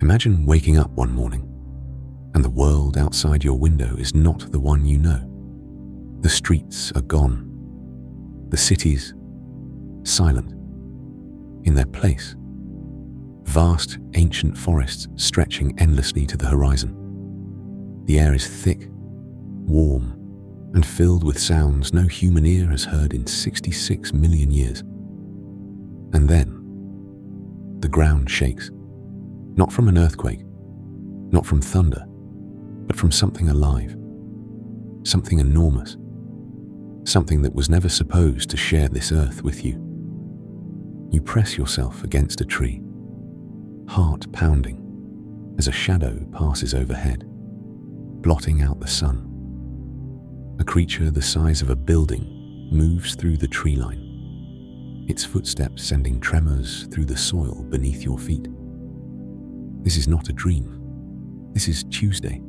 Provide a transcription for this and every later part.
Imagine waking up one morning and the world outside your window is not the one you know. The streets are gone. The cities silent. In their place, vast ancient forests stretching endlessly to the horizon. The air is thick, warm, and filled with sounds no human ear has heard in 66 million years. And then, the ground shakes, not from an earthquake, not from thunder, but from something alive, something enormous, something that was never supposed to share this earth with you. You press yourself against a tree, heart pounding, as a shadow passes overhead, blotting out the sun. A creature the size of a building moves through the tree line, its footsteps sending tremors through the soil beneath your feet. This is not a dream. This is Tuesday.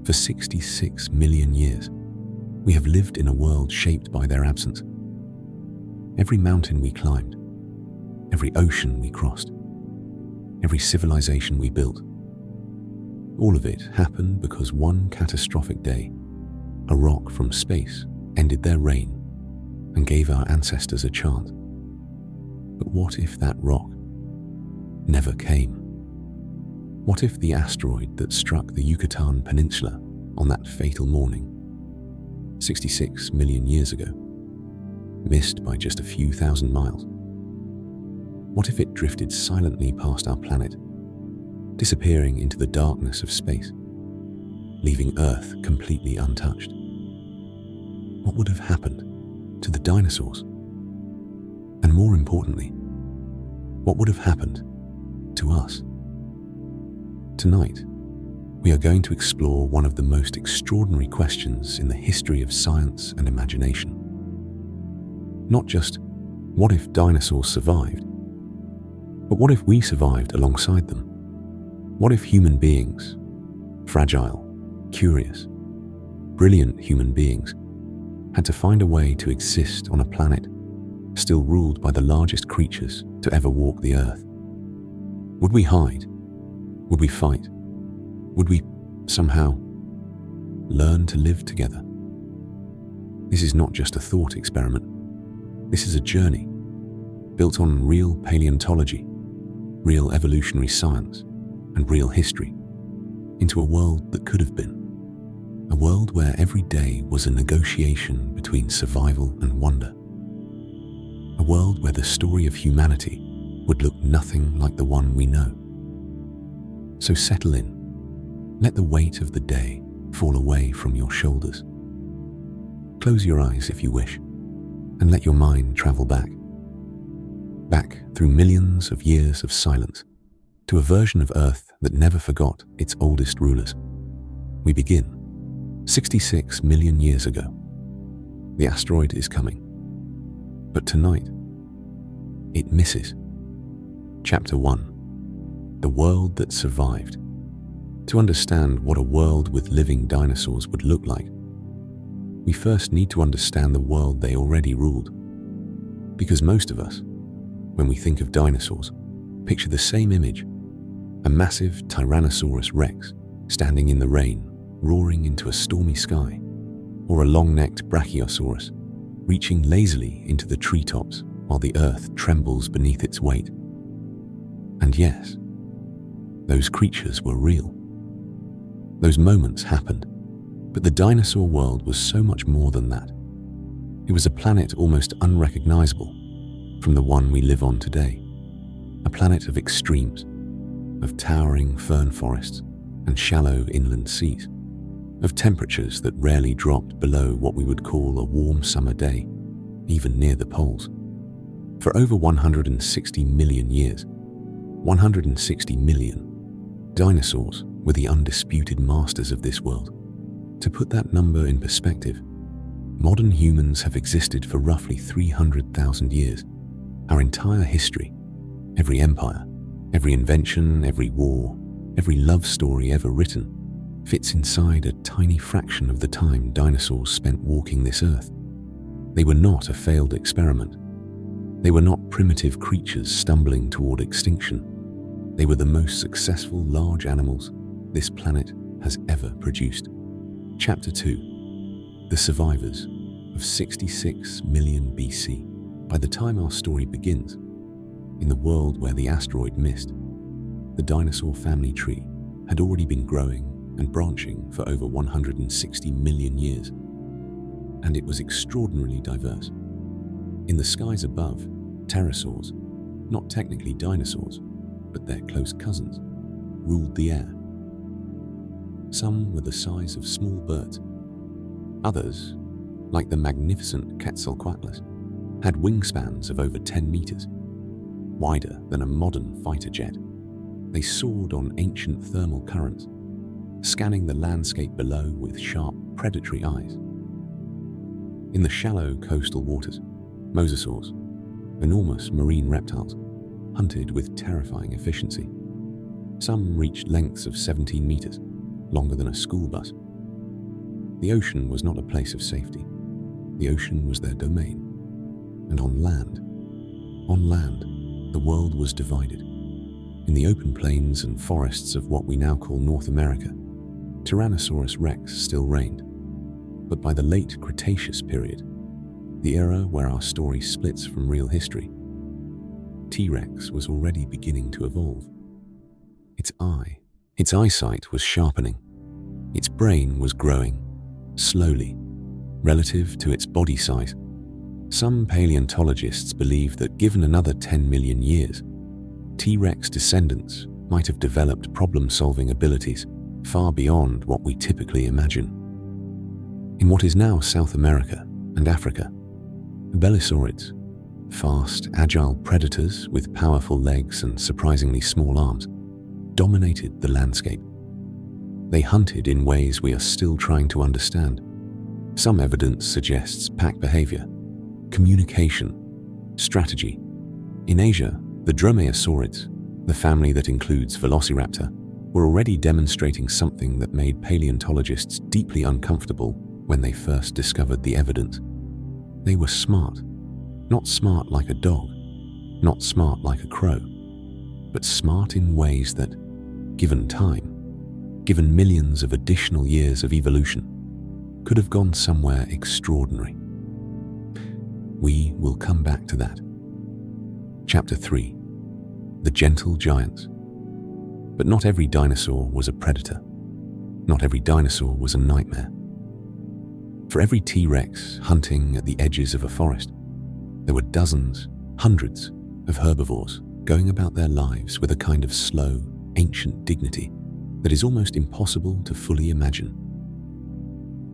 For 66 million years, we have lived in a world shaped by their absence. Every mountain we climbed, every ocean we crossed, every civilization we built, all of it happened because one catastrophic day, a rock from space ended their reign and gave our ancestors a chance. But what if that rock never came? What if the asteroid that struck the Yucatan Peninsula on that fatal morning, 66 million years ago, missed by just a few thousand miles? What if it drifted silently past our planet, disappearing into the darkness of space, leaving Earth completely untouched? What would have happened to the dinosaurs? And more importantly, what would have happened to us? Tonight, we are going to explore one of the most extraordinary questions in the history of science and imagination. Not just, what if dinosaurs survived? But what if we survived alongside them? What if human beings, fragile, curious, brilliant human beings, had to find a way to exist on a planet still ruled by the largest creatures to ever walk the earth? Would we hide? Would we fight? Would we somehow learn to live together? This is not just a thought experiment. This is a journey built on real paleontology, real evolutionary science, and real history into a world that could have been. A world where every day was a negotiation between survival and wonder. A world where the story of humanity would look nothing like the one we know. So settle in. Let the weight of the day fall away from your shoulders. Close your eyes if you wish, and let your mind travel back through millions of years of silence, to a version of Earth that never forgot its oldest rulers. We begin 66 million years ago. The asteroid is coming. But tonight, it misses. Chapter 1. The world that survived. To understand what a world with living dinosaurs would look like, we first need to understand the world they already ruled. Because most of us, when we think of dinosaurs, picture the same image: a massive Tyrannosaurus rex standing in the rain, roaring into a stormy sky, or a long-necked Brachiosaurus reaching lazily into the treetops while the earth trembles beneath its weight. And yes, those creatures were real. Those moments happened, but the dinosaur world was so much more than that. It was a planet almost unrecognizable from the one we live on today. A planet of extremes, of towering fern forests and shallow inland seas, of temperatures that rarely dropped below what we would call a warm summer day, even near the poles. For over 160 million years, 160 million, dinosaurs were the undisputed masters of this world. To put that number in perspective, modern humans have existed for roughly 300,000 years. Our entire history, every empire, every invention, every war, every love story ever written, fits inside a tiny fraction of the time dinosaurs spent walking this earth. They were not a failed experiment. They were not primitive creatures stumbling toward extinction. They were the most successful large animals this planet has ever produced. Chapter 2. The Survivors of 66 million BC. By the time our story begins, in the world where the asteroid missed, the dinosaur family tree had already been growing and branching for over 160 million years, and it was extraordinarily diverse. In the skies above, pterosaurs, not technically dinosaurs, but their close cousins, ruled the air. Some were the size of small birds. Others, like the magnificent Quetzalcoatlus, had wingspans of over 10 meters, wider than a modern fighter jet. They soared on ancient thermal currents, scanning the landscape below with sharp, predatory eyes. In the shallow coastal waters, mosasaurs, enormous marine reptiles, hunted with terrifying efficiency. Some reached lengths of 17 meters, longer than a school bus. The ocean was not a place of safety. The ocean was their domain. And on land, the world was divided. In the open plains and forests of what we now call North America, Tyrannosaurus rex still reigned. But by the late Cretaceous period, the era where our story splits from real history, T-Rex was already beginning to evolve. Its eyesight was sharpening. Its brain was growing, slowly, relative to its body size. Some paleontologists believe that given another 10 million years, T-Rex descendants might have developed problem-solving abilities far beyond what we typically imagine. In what is now South America and Africa, belisaurids, fast, agile predators with powerful legs and surprisingly small arms, dominated the landscape. They hunted in ways we are still trying to understand. Some evidence suggests pack behavior, communication, strategy. In Asia, the dromaeosaurids, the family that includes Velociraptor, were already demonstrating something that made paleontologists deeply uncomfortable when they first discovered the evidence. They were smart. Not smart like a dog, not smart like a crow, but smart in ways that, given time, given millions of additional years of evolution, could have gone somewhere extraordinary. We will come back to that. Chapter 3. The Gentle Giants. But not every dinosaur was a predator. Not every dinosaur was a nightmare. For every T-Rex hunting at the edges of a forest, there were dozens, hundreds of herbivores going about their lives with a kind of slow, ancient dignity that is almost impossible to fully imagine.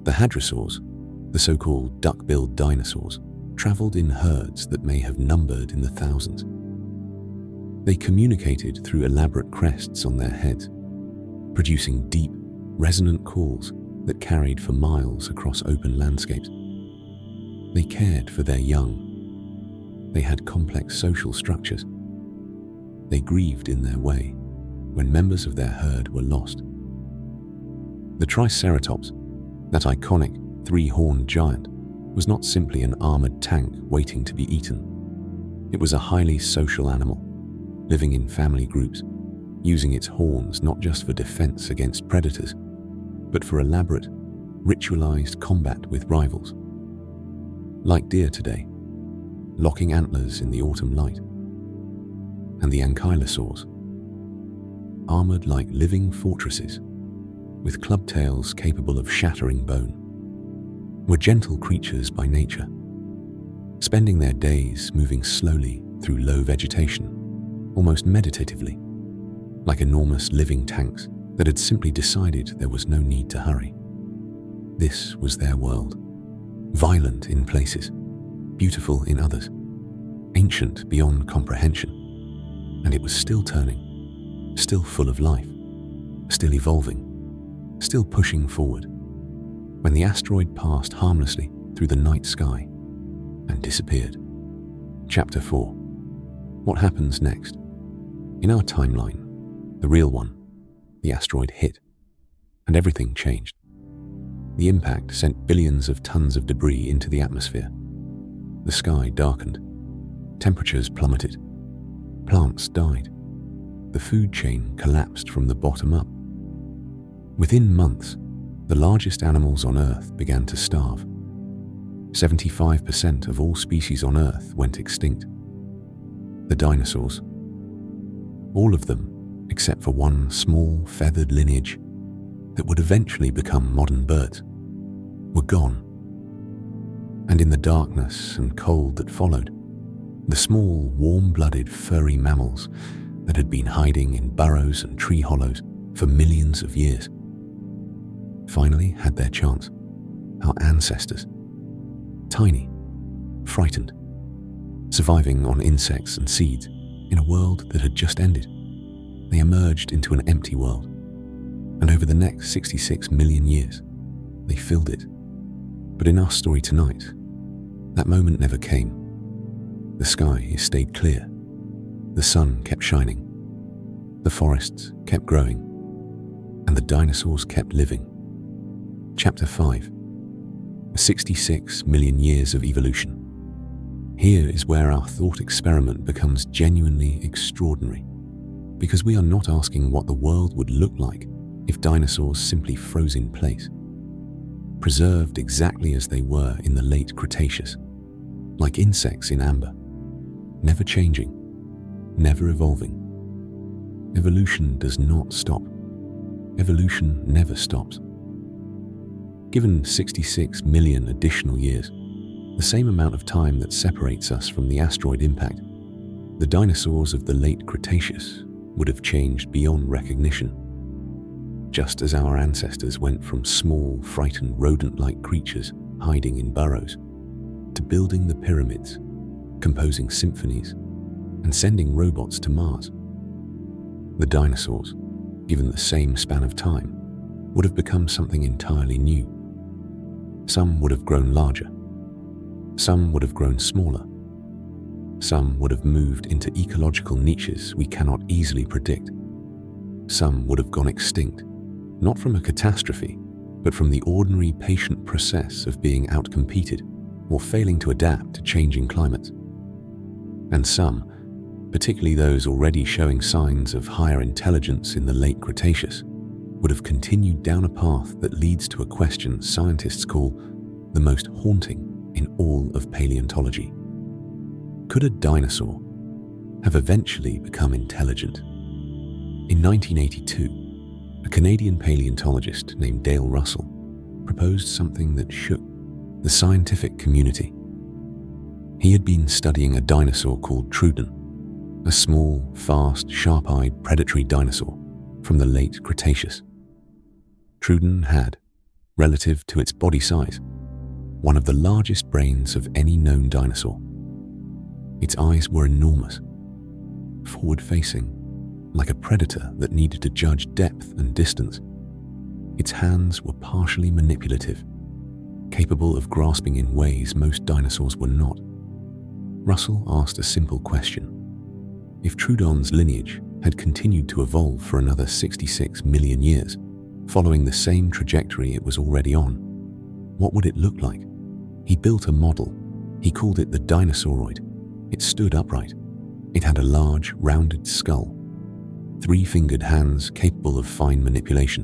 The hadrosaurs, the so-called duck-billed dinosaurs, traveled in herds that may have numbered in the thousands. They communicated through elaborate crests on their heads, producing deep, resonant calls that carried for miles across open landscapes. They cared for their young. They had complex social structures. They grieved in their way when members of their herd were lost. The Triceratops, that iconic three-horned giant, was not simply an armored tank waiting to be eaten. It was a highly social animal, living in family groups, using its horns not just for defense against predators, but for elaborate, ritualized combat with rivals. Like deer today, locking antlers in the autumn light. And the ankylosaurs, armored like living fortresses, with club tails capable of shattering bone, were gentle creatures by nature, spending their days moving slowly through low vegetation, almost meditatively, like enormous living tanks that had simply decided there was no need to hurry. This was their world, violent in places, beautiful in others, ancient beyond comprehension, and it was still turning, still full of life, still evolving, still pushing forward, when the asteroid passed harmlessly through the night sky and disappeared. Chapter 4. What happens next? In our timeline, the real one, the asteroid hit, and everything changed. The impact sent billions of tons of debris into the atmosphere. The sky darkened. Temperatures plummeted. Plants died. the food chain collapsed from the bottom up. Within months, the largest animals on Earth began to starve. 75% of all species on Earth went extinct. The dinosaurs, all of them except for one small feathered lineage that would eventually become modern birds, were gone. And in the darkness and cold that followed, the small, warm-blooded, furry mammals that had been hiding in burrows and tree hollows for millions of years finally had their chance. Our ancestors, tiny, frightened, surviving on insects and seeds in a world that had just ended. They emerged into an empty world, and over the next 66 million years, they filled it. But in our story tonight, that moment never came. The sky stayed clear, the sun kept shining, the forests kept growing, and the dinosaurs kept living. Chapter 5. 66 million years of evolution. Here is where our thought experiment becomes genuinely extraordinary, because we are not asking what the world would look like if dinosaurs simply froze in place, preserved exactly as they were in the late Cretaceous, like insects in amber, never changing, never evolving. Evolution does not stop. Evolution never stops. Given 66 million additional years, the same amount of time that separates us from the asteroid impact, the dinosaurs of the late Cretaceous would have changed beyond recognition. Just as our ancestors went from small, frightened rodent-like creatures hiding in burrows to building the pyramids, composing symphonies, and sending robots to Mars, the dinosaurs, given the same span of time, would have become something entirely new. Some would have grown larger. Some would have grown smaller. Some would have moved into ecological niches we cannot easily predict. Some would have gone extinct, not from a catastrophe, but from the ordinary patient process of being outcompeted or failing to adapt to changing climates. And some, particularly those already showing signs of higher intelligence in the late Cretaceous, would have continued down a path that leads to a question scientists call the most haunting in all of paleontology. Could a dinosaur have eventually become intelligent? In 1982, a Canadian paleontologist named Dale Russell proposed something that shook the scientific community. He had been studying a dinosaur called Trudon, a small, fast, sharp-eyed predatory dinosaur from the late Cretaceous. Trudon had, relative to its body size, one of the largest brains of any known dinosaur. Its eyes were enormous, forward-facing, like a predator that needed to judge depth and distance. Its hands were partially manipulative, capable of grasping in ways most dinosaurs were not. Russell asked a simple question. If Trudon's lineage had continued to evolve for another 66 million years, following the same trajectory it was already on, what would it look like? He built a model. He called it the Dinosauroid. It stood upright. It had a large, rounded skull, 3-fingered hands capable of fine manipulation,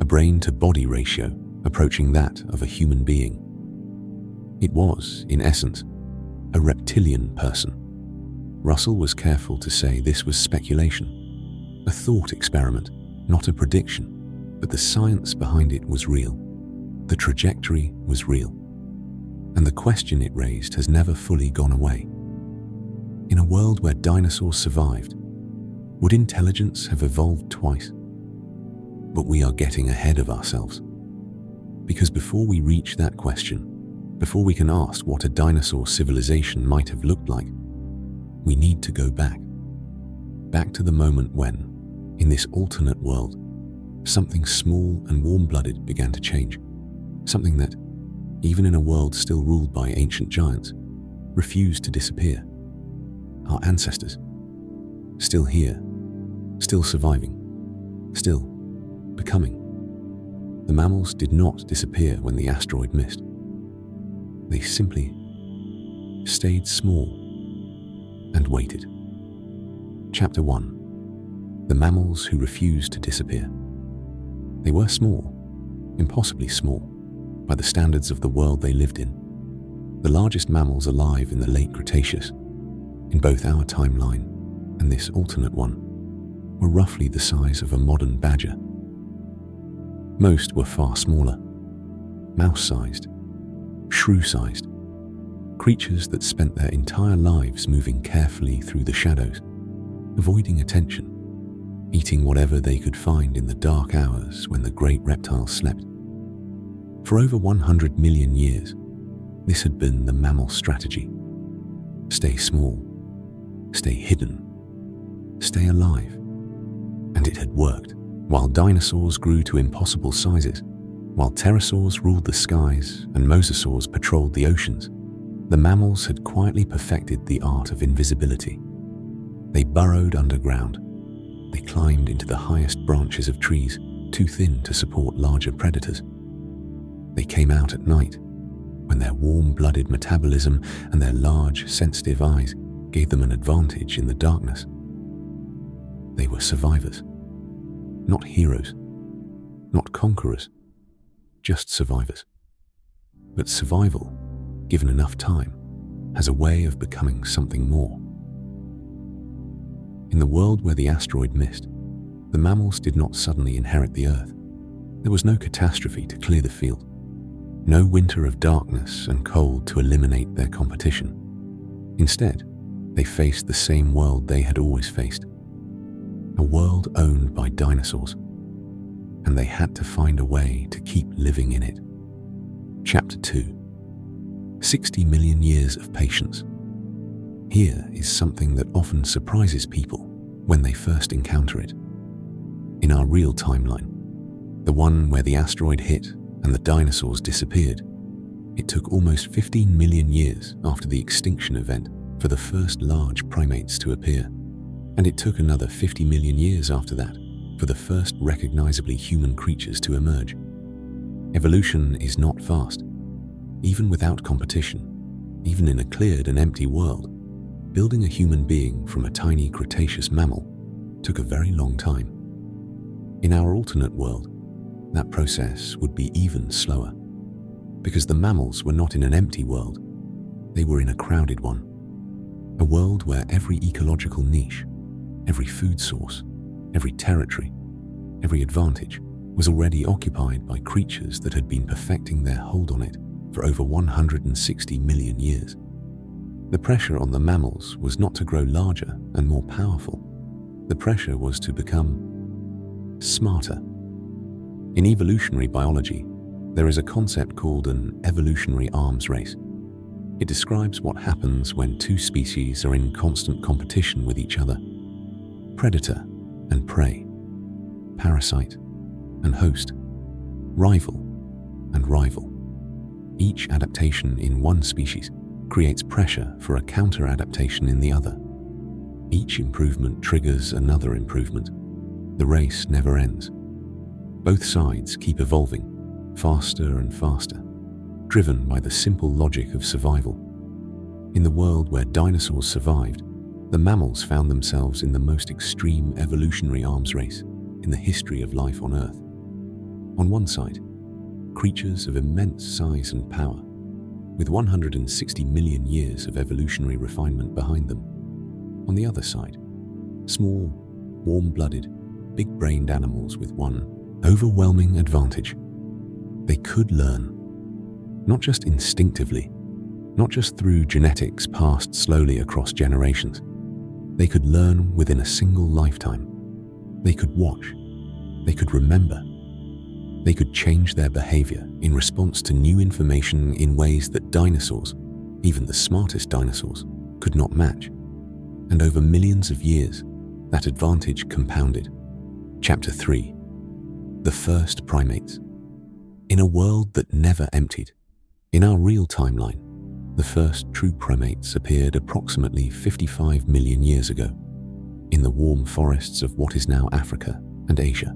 a brain-to-body ratio approaching that of a human being. It was, in essence, a reptilian person. Russell was careful to say this was speculation, a thought experiment, not a prediction, but the science behind it was real. The trajectory was real. And the question it raised has never fully gone away. In a world where dinosaurs survived, would intelligence have evolved twice? But we are getting ahead of ourselves. Because before we reach that question, before we can ask what a dinosaur civilization might have looked like, we need to go back to the moment when, in this alternate world, something small and warm-blooded began to change. Something that, even in a world still ruled by ancient giants, refused to disappear. Our ancestors, still here, still surviving, still becoming. The mammals did not disappear when the asteroid missed. They simply stayed small and waited. Chapter 1. the mammals who refused to disappear. They were small, impossibly small, by the standards of the world they lived in. The largest mammals alive in the late Cretaceous, in both our timeline and this alternate one, were roughly the size of a modern badger. Most were far smaller, mouse-sized, shrew-sized, creatures that spent their entire lives moving carefully through the shadows, avoiding attention, eating whatever they could find in the dark hours when the great reptiles slept. For over 100 million years, this had been the mammal strategy. Stay small, stay hidden, stay alive. And it had worked. While dinosaurs grew to impossible sizes, while pterosaurs ruled the skies and mosasaurs patrolled the oceans, the mammals had quietly perfected the art of invisibility. They burrowed underground. They climbed into the highest branches of trees, too thin to support larger predators. They came out at night, when their warm-blooded metabolism and their large, sensitive eyes gave them an advantage in the darkness. They were survivors. Not heroes, not conquerors, just survivors. But survival, given enough time, has a way of becoming something more. In the world where the asteroid missed, the mammals did not suddenly inherit the Earth. There was no catastrophe to clear the field, no winter of darkness and cold to eliminate their competition. Instead, they faced the same world they had always faced, a world owned by dinosaurs, and they had to find a way to keep living in it. Chapter 2. 60 million years of patience. Here is something that often surprises people when they first encounter it. In our real timeline, the one where the asteroid hit and the dinosaurs disappeared, it took almost 15 million years after the extinction event for the first large primates to appear. And it took another 50 million years after that for the first recognizably human creatures to emerge. Evolution is not fast. Even without competition, even in a cleared and empty world, building a human being from a tiny Cretaceous mammal took a very long time. In our alternate world, that process would be even slower, because the mammals were not in an empty world, they were in a crowded one. A world where every ecological niche, every food source, every territory, every advantage was already occupied by creatures that had been perfecting their hold on it for over 160 million years. The pressure on the mammals was not to grow larger and more powerful. The pressure was to become smarter. In evolutionary biology, there is a concept called an evolutionary arms race. It describes what happens when two species are in constant competition with each other. Predator and prey, parasite and host, rival and rival. Each adaptation in one species creates pressure for a counter-adaptation in the other. Each improvement triggers another improvement. The race never ends. Both sides keep evolving, faster and faster, driven by the simple logic of survival. In the world where dinosaurs survived, the mammals found themselves in the most extreme evolutionary arms race in the history of life on Earth. On one side, creatures of immense size and power, with 160 million years of evolutionary refinement behind them. On the other side, small, warm-blooded, big-brained animals with one overwhelming advantage. They could learn, not just instinctively, not just through genetics passed slowly across generations. They could learn within a single lifetime. They could watch. They could remember. They could change their behavior in response to new information in ways that dinosaurs, even the smartest dinosaurs, could not match. And over millions of years, that advantage compounded. Chapter 3. The first primates. In a world that never emptied, in our real timeline, the first true primates appeared approximately 55 million years ago, in the warm forests of what is now Africa and Asia.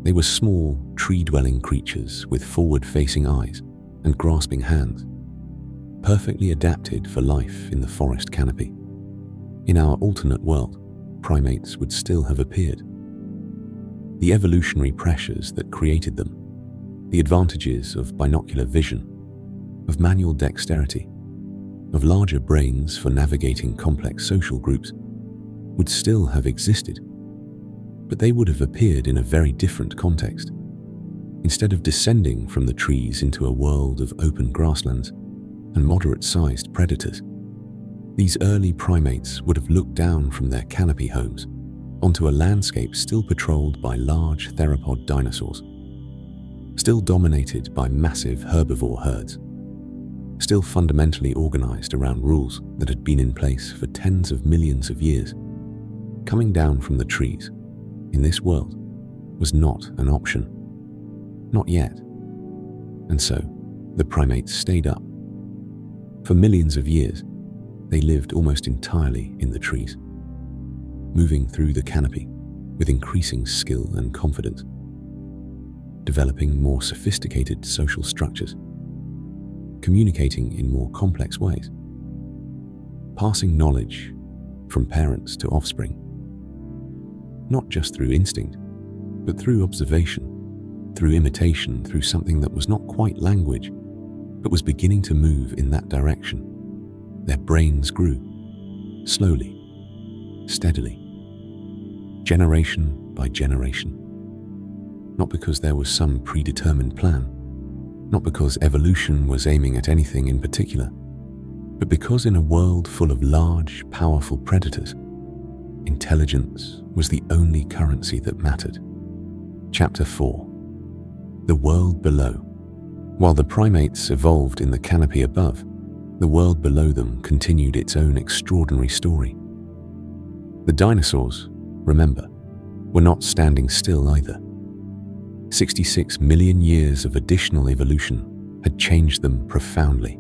They were small, tree-dwelling creatures with forward-facing eyes and grasping hands, perfectly adapted for life in the forest canopy. In our alternate world, primates would still have appeared. The evolutionary pressures that created them, the advantages of binocular vision, of manual dexterity, of larger brains for navigating complex social groups, would still have existed, but they would have appeared in a very different context. Instead of descending from the trees into a world of open grasslands and moderate-sized predators, these early primates would have looked down from their canopy homes onto a landscape still patrolled by large theropod dinosaurs, still dominated by massive herbivore herds, still fundamentally organized around rules that had been in place for tens of millions of years. Coming down from the trees in this world was not an option. Not yet. And so, the primates stayed up. For millions of years, they lived almost entirely in the trees, moving through the canopy with increasing skill and confidence, developing more sophisticated social structures, communicating in more complex ways, passing knowledge from parents to offspring, not just through instinct, but through observation, through imitation, through something that was not quite language, but was beginning to move in that direction. Their brains grew, slowly, steadily, generation by generation. Not because there was some predetermined plan, not because evolution was aiming at anything in particular, but because in a world full of large, powerful predators, intelligence was the only currency that mattered. Chapter 4. The world below. While the primates evolved in the canopy above, the world below them continued its own extraordinary story. The dinosaurs, remember, were not standing still either. 66 million years of additional evolution had changed them profoundly.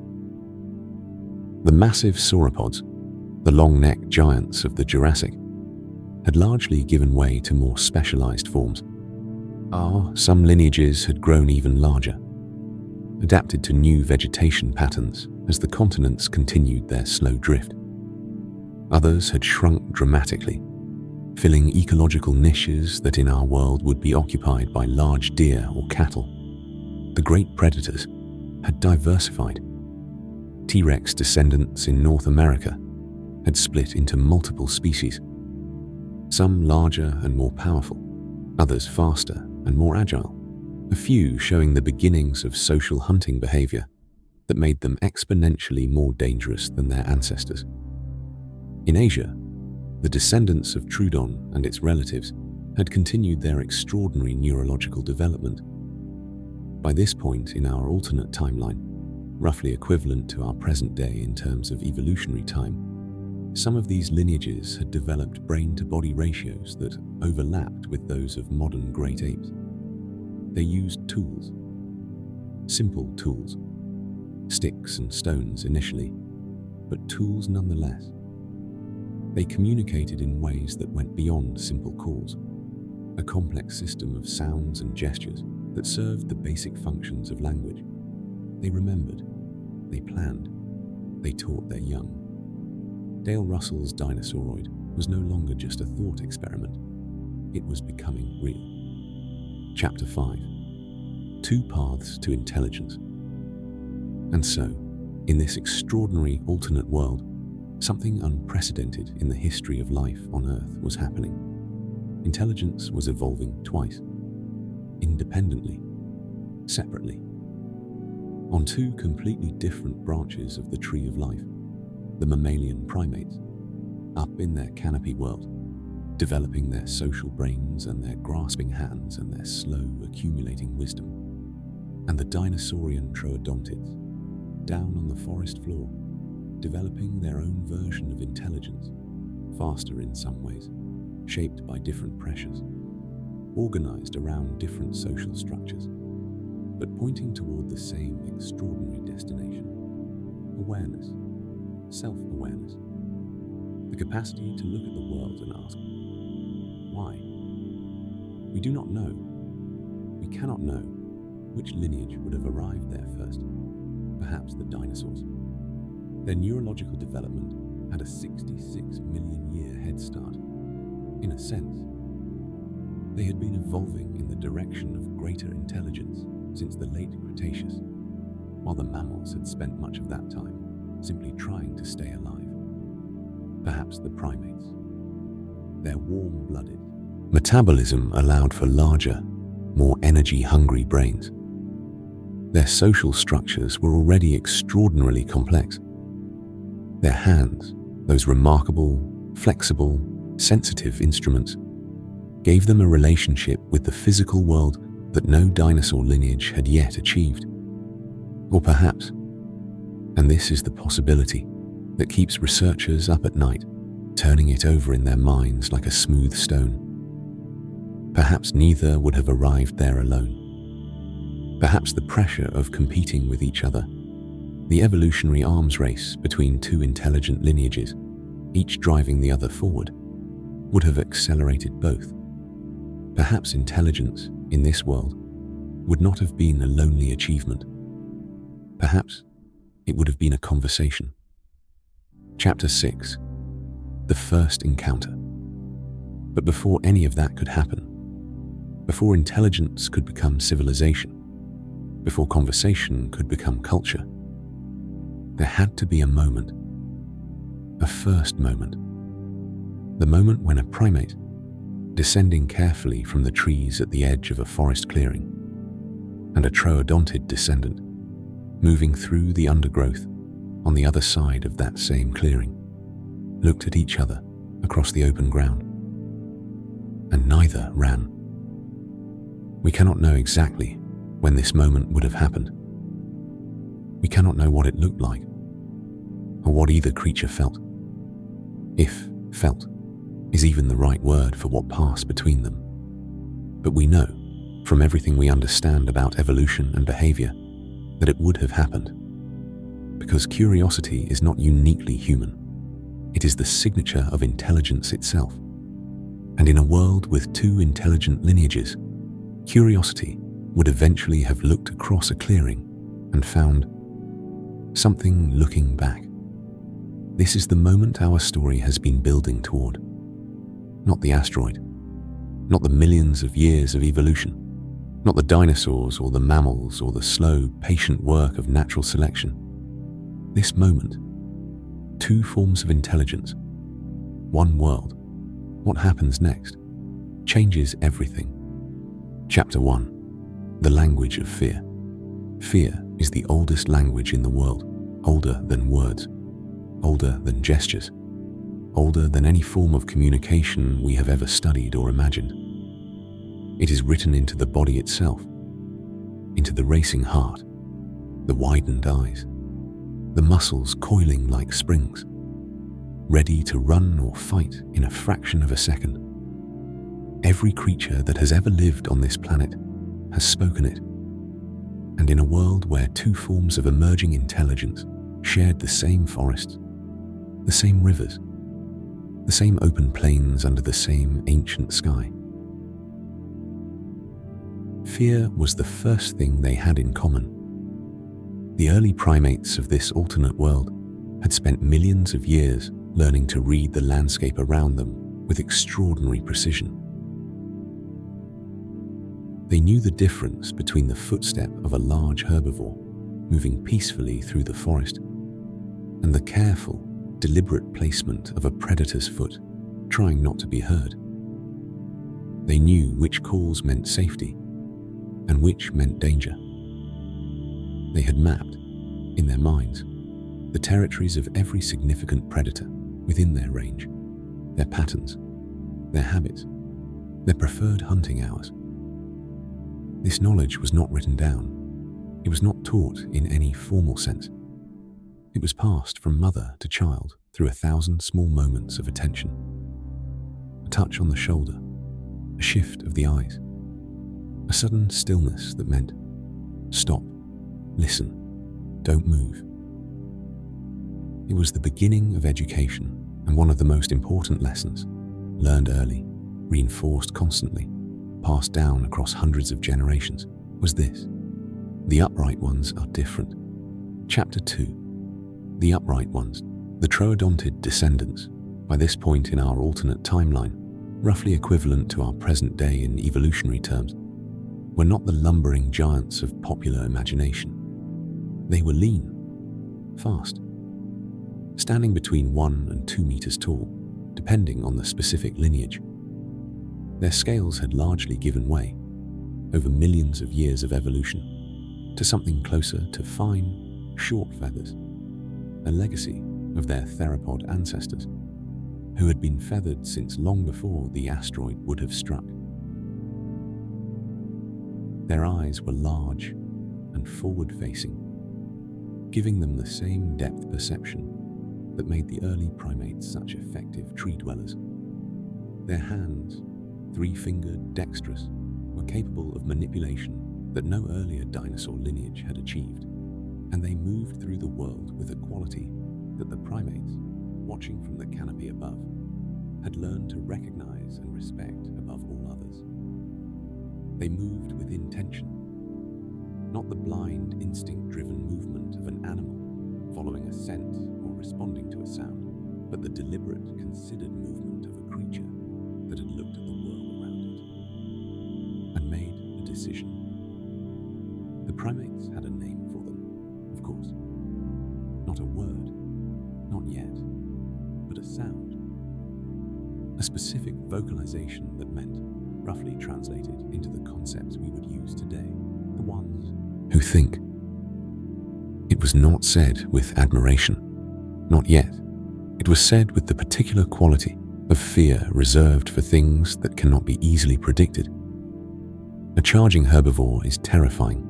The massive sauropods, the long-necked giants of the Jurassic, had largely given way to more specialized forms. Some lineages had grown even larger, adapted to new vegetation patterns as the continents continued their slow drift. Others had shrunk dramatically, filling ecological niches that in our world would be occupied by large deer or cattle. The great predators had diversified. T-Rex descendants in North America had split into multiple species, some larger and more powerful, others faster and more agile, a few showing the beginnings of social hunting behavior that made them exponentially more dangerous than their ancestors. In Asia, the descendants of Troodon and its relatives had continued their extraordinary neurological development. By this point in our alternate timeline, roughly equivalent to our present day in terms of evolutionary time, some of these lineages had developed brain-to-body ratios that overlapped with those of modern great apes. They used tools, simple tools, sticks and stones initially, but tools nonetheless. They communicated in ways that went beyond simple calls, a complex system of sounds and gestures that served the basic functions of language. They remembered, they planned, they taught their young. Dale Russell's Dinosauroid was no longer just a thought experiment. It was becoming real. Chapter 5. 2 Paths to Intelligence. And so, in this extraordinary alternate world, something unprecedented in the history of life on Earth was happening. Intelligence was evolving twice, independently, separately, on 2 completely different branches of the tree of life. The mammalian primates, up in their canopy world, developing their social brains and their grasping hands and their slow accumulating wisdom, and the dinosaurian troodontids, down on the forest floor, developing their own version of intelligence, faster in some ways, shaped by different pressures, organized around different social structures, but pointing toward the same extraordinary destination: awareness, self-awareness, the capacity to look at the world and ask, why? We do not know. We cannot know which lineage would have arrived there first. Perhaps the dinosaurs. Their neurological development had a 66 million year head start. In a sense, they had been evolving in the direction of greater intelligence since the late Cretaceous, while the mammals had spent much of that time simply trying to stay alive. Perhaps the primates. Their warm-blooded metabolism allowed for larger, more energy-hungry brains. Their social structures were already extraordinarily complex. Their hands, those remarkable, flexible, sensitive instruments, gave them a relationship with the physical world that no dinosaur lineage had yet achieved. Or perhaps, and this is the possibility that keeps researchers up at night, turning it over in their minds like a smooth stone, perhaps neither would have arrived there alone. Perhaps the pressure of competing with each other, the evolutionary arms race between two intelligent lineages, each driving the other forward, would have accelerated both. Perhaps intelligence in this world would not have been a lonely achievement. Perhaps it would have been a conversation. Chapter 6. The First Encounter. But before any of that could happen, before intelligence could become civilization, before conversation could become culture, there had to be a moment, a first moment, the moment when a primate, descending carefully from the trees at the edge of a forest clearing, and a troodontid descendant, moving through the undergrowth on the other side of that same clearing, looked at each other across the open ground, and neither ran. We cannot know exactly when this moment would have happened. We cannot know what it looked like, or what either creature felt, if felt is even the right word for what passed between them. But we know, from everything we understand about evolution and behavior, that it would have happened. Because curiosity is not uniquely human. It is the signature of intelligence itself. And in a world with two intelligent lineages, curiosity would eventually have looked across a clearing and found something looking back. This is the moment our story has been building toward. Not the asteroid, not the millions of years of evolution, not the dinosaurs or the mammals or the slow, patient work of natural selection. This moment, two forms of intelligence, one world, what happens next, changes everything. Chapter 1. The Language of Fear. Fear is the oldest language in the world, older than words, older than gestures, older than any form of communication we have ever studied or imagined. It is written into the body itself, into the racing heart, the widened eyes, the muscles coiling like springs, ready to run or fight in a fraction of a second. Every creature that has ever lived on this planet has spoken it. And in a world where two forms of emerging intelligence shared the same forests, the same rivers, the same open plains under the same ancient sky, fear was the first thing they had in common. The early primates of this alternate world had spent millions of years learning to read the landscape around them with extraordinary precision. They knew the difference between the footstep of a large herbivore moving peacefully through the forest and the careful, deliberate placement of a predator's foot trying not to be heard. They knew which calls meant safety and which meant danger. They had mapped, in their minds, the territories of every significant predator within their range, their patterns, their habits, their preferred hunting hours. This knowledge was not written down. It was not taught in any formal sense. It was passed from mother to child through 1,000 small moments of attention. A touch on the shoulder, a shift of the eyes, a sudden stillness that meant, stop, listen, don't move. It was the beginning of education and one of the most important lessons, learned early, reinforced constantly, passed down across hundreds of generations, was this: the upright ones are different. Chapter 2. The upright ones, the troodontid descendants, by this point in our alternate timeline, roughly equivalent to our present day in evolutionary terms, were not the lumbering giants of popular imagination. They were lean, fast, standing between 1 and 2 meters tall, depending on the specific lineage. Their scales had largely given way, over millions of years of evolution, to something closer to fine, short feathers, a legacy of their theropod ancestors, who had been feathered since long before the asteroid would have struck. Their eyes were large and forward-facing, giving them the same depth perception that made the early primates such effective tree dwellers. Their hands, 3-fingered, dexterous, were capable of manipulation that no earlier dinosaur lineage had achieved, and they moved through the world with a quality that the primates, watching from the canopy above, had learned to recognize and respect above all others. They moved with intention, not the blind, instinct-driven movement of an animal following a scent or responding to a sound, but the deliberate, considered movement of a creature that had looked at the world around it and made a decision. The primates had a name for them, of course. Not a word, not yet, but a sound. A specific vocalization that meant, roughly translated into the concepts we would use today, the ones who think. It was not said with admiration, not yet. It was said with the particular quality of fear reserved for things that cannot be easily predicted. A charging herbivore is terrifying,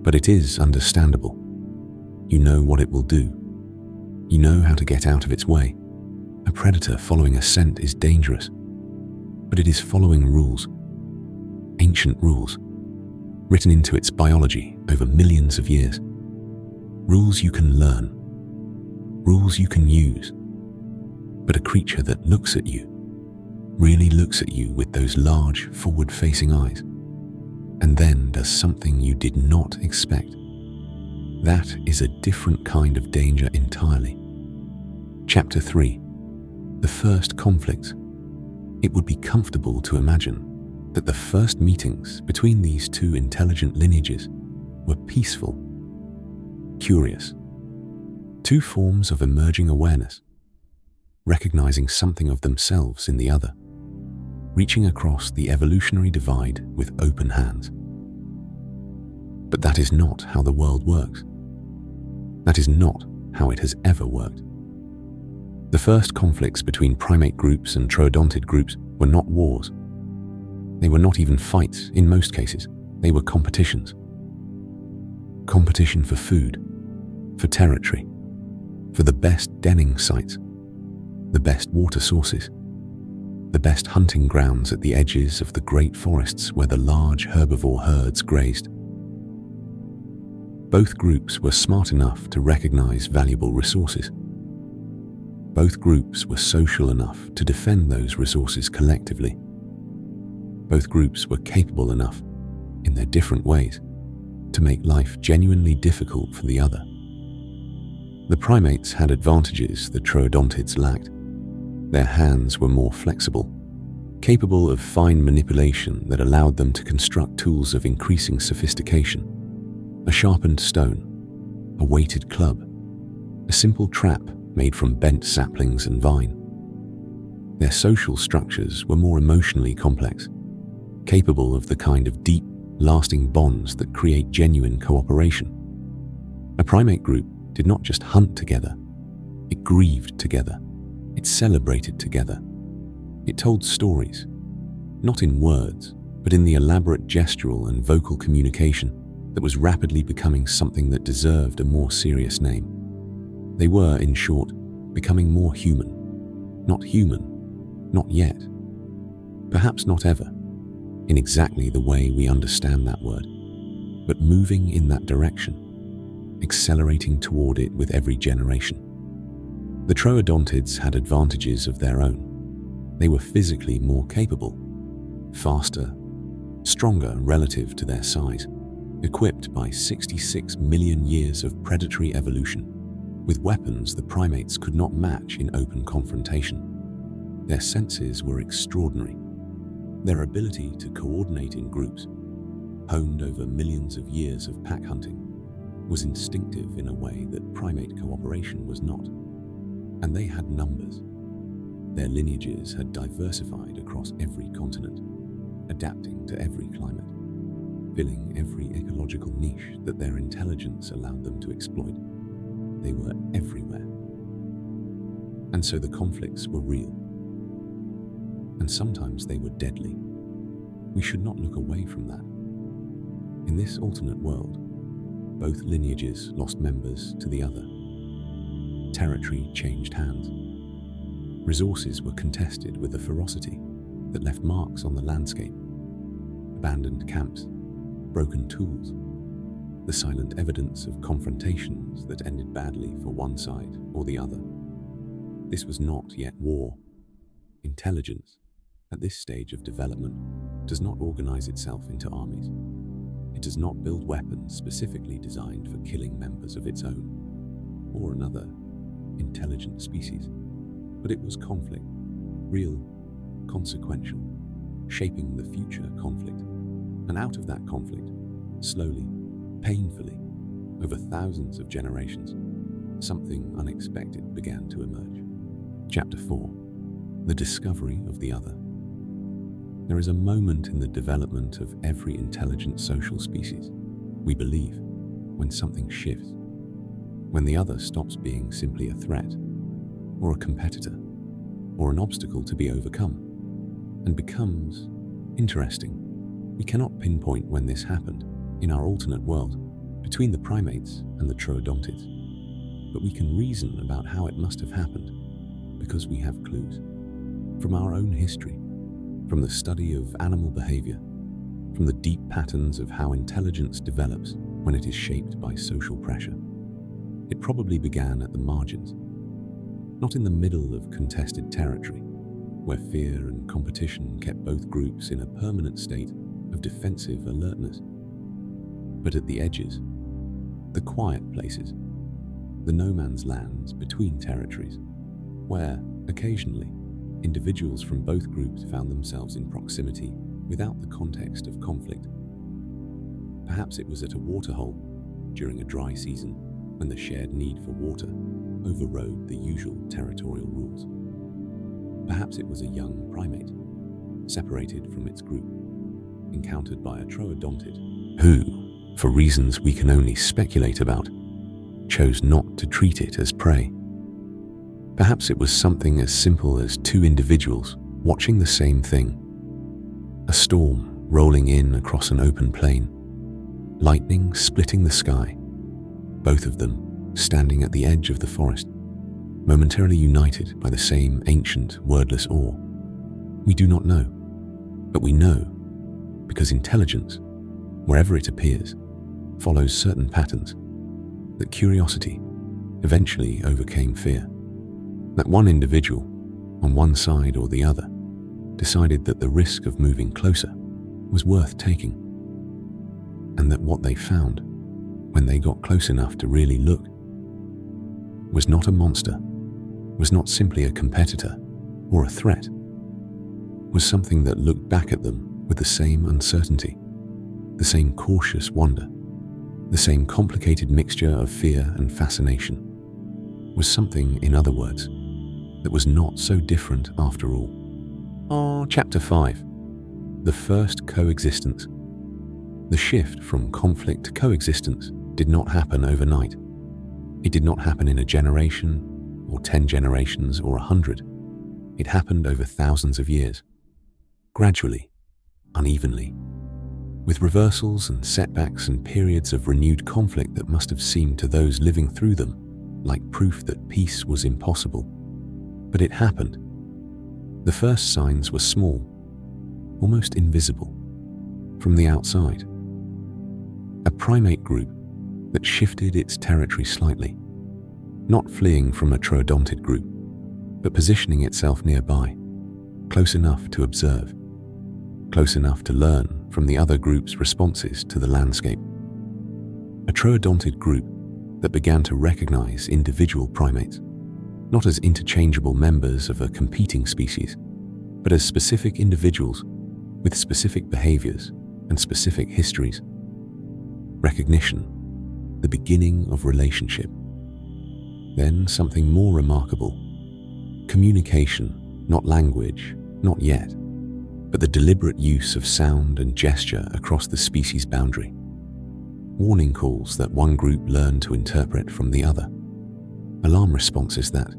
but it is understandable. You know what it will do. You know how to get out of its way. A predator following a scent is dangerous, but it is following rules, ancient rules, written into its biology over millions of years. Rules you can learn, rules you can use. But a creature that looks at you, really looks at you with those large, forward-facing eyes, and then does something you did not expect. That is a different kind of danger entirely. Chapter 3. The first conflict. It would be comfortable to imagine that the first meetings between these two intelligent lineages were peaceful, curious. Two forms of emerging awareness, recognizing something of themselves in the other, reaching across the evolutionary divide with open hands. But that is not how the world works. That is not how it has ever worked. The first conflicts between primate groups and troodontid groups were not wars. They were not even fights in most cases. They were competitions. Competition for food, for territory, for the best denning sites, the best water sources, the best hunting grounds at the edges of the great forests where the large herbivore herds grazed. Both groups were smart enough to recognize valuable resources. Both groups were social enough to defend those resources collectively. Both groups were capable enough, in their different ways, to make life genuinely difficult for the other. The primates had advantages the troodontids lacked. Their hands were more flexible, capable of fine manipulation that allowed them to construct tools of increasing sophistication. A sharpened stone, a weighted club, a simple trap made from bent saplings and vine. Their social structures were more emotionally complex, capable of the kind of deep, lasting bonds that create genuine cooperation. A primate group did not just hunt together, it grieved together, it celebrated together. It told stories, not in words, but in the elaborate gestural and vocal communication that was rapidly becoming something that deserved a more serious name. They were, in short, becoming more human. Not human, not yet. Perhaps not ever, in exactly the way we understand that word, but moving in that direction, accelerating toward it with every generation. The troodontids had advantages of their own. They were physically more capable, faster, stronger relative to their size, equipped by 66 million years of predatory evolution, with weapons the primates could not match in open confrontation. Their senses were extraordinary. Their ability to coordinate in groups, honed over millions of years of pack hunting, was instinctive in a way that primate cooperation was not. And they had numbers. Their lineages had diversified across every continent, adapting to every climate, filling every ecological niche that their intelligence allowed them to exploit. They were everywhere. And so the conflicts were real. And sometimes they were deadly. We should not look away from that. In this alternate world, both lineages lost members to the other. Territory changed hands. Resources were contested with a ferocity that left marks on the landscape. Abandoned camps, broken tools, the silent evidence of confrontations that ended badly for one side or the other. This was not yet war. Intelligence, at this stage of development, does not organize itself into armies. It does not build weapons specifically designed for killing members of its own or another intelligent species. But it was conflict, real, consequential, shaping the future conflict. And out of that conflict, slowly, painfully, over thousands of generations, something unexpected began to emerge. Chapter 4. The discovery of the other. There is a moment in the development of every intelligent social species, we believe, when something shifts, when the other stops being simply a threat, or a competitor, or an obstacle to be overcome, and becomes interesting. We cannot pinpoint when this happened in our alternate world between the primates and the troodontids, but we can reason about how it must have happened because we have clues from our own history, from the study of animal behavior, from the deep patterns of how intelligence develops when it is shaped by social pressure. It probably began at the margins, not in the middle of contested territory, where fear and competition kept both groups in a permanent state of defensive alertness, but at the edges, the quiet places, the no-man's lands between territories, where, occasionally, individuals from both groups found themselves in proximity without the context of conflict. Perhaps it was at a waterhole during a dry season when the shared need for water overrode the usual territorial rules. Perhaps it was a young primate, separated from its group, encountered by a troodontid, who, for reasons we can only speculate about, chose not to treat it as prey. Perhaps it was something as simple as two individuals watching the same thing. A storm rolling in across an open plain, lightning splitting the sky, both of them standing at the edge of the forest, momentarily united by the same ancient, wordless awe. We do not know, but we know because intelligence, wherever it appears, follows certain patterns, that curiosity eventually overcame fear. That one individual, on one side or the other, decided that the risk of moving closer was worth taking, and that what they found, when they got close enough to really look, was not a monster, was not simply a competitor or a threat, was something that looked back at them with the same uncertainty, the same cautious wonder, the same complicated mixture of fear and fascination, was something, in other words, that was not so different after all. Chapter 5. The first coexistence. The shift from conflict to coexistence did not happen overnight. It did not happen in a generation, or 10 generations, or 100. It happened over thousands of years. Gradually, unevenly, with reversals and setbacks and periods of renewed conflict that must have seemed to those living through them like proof that peace was impossible. But it happened. The first signs were small, almost invisible, from the outside. A primate group that shifted its territory slightly, not fleeing from a troodontid group, but positioning itself nearby, close enough to observe, close enough to learn from the other group's responses to the landscape. A troodontid group that began to recognize individual primates, not as interchangeable members of a competing species, but as specific individuals with specific behaviors and specific histories. Recognition, the beginning of relationship. Then something more remarkable. Communication, not language, not yet, but the deliberate use of sound and gesture across the species boundary. Warning calls that one group learned to interpret from the other. Alarm responses that,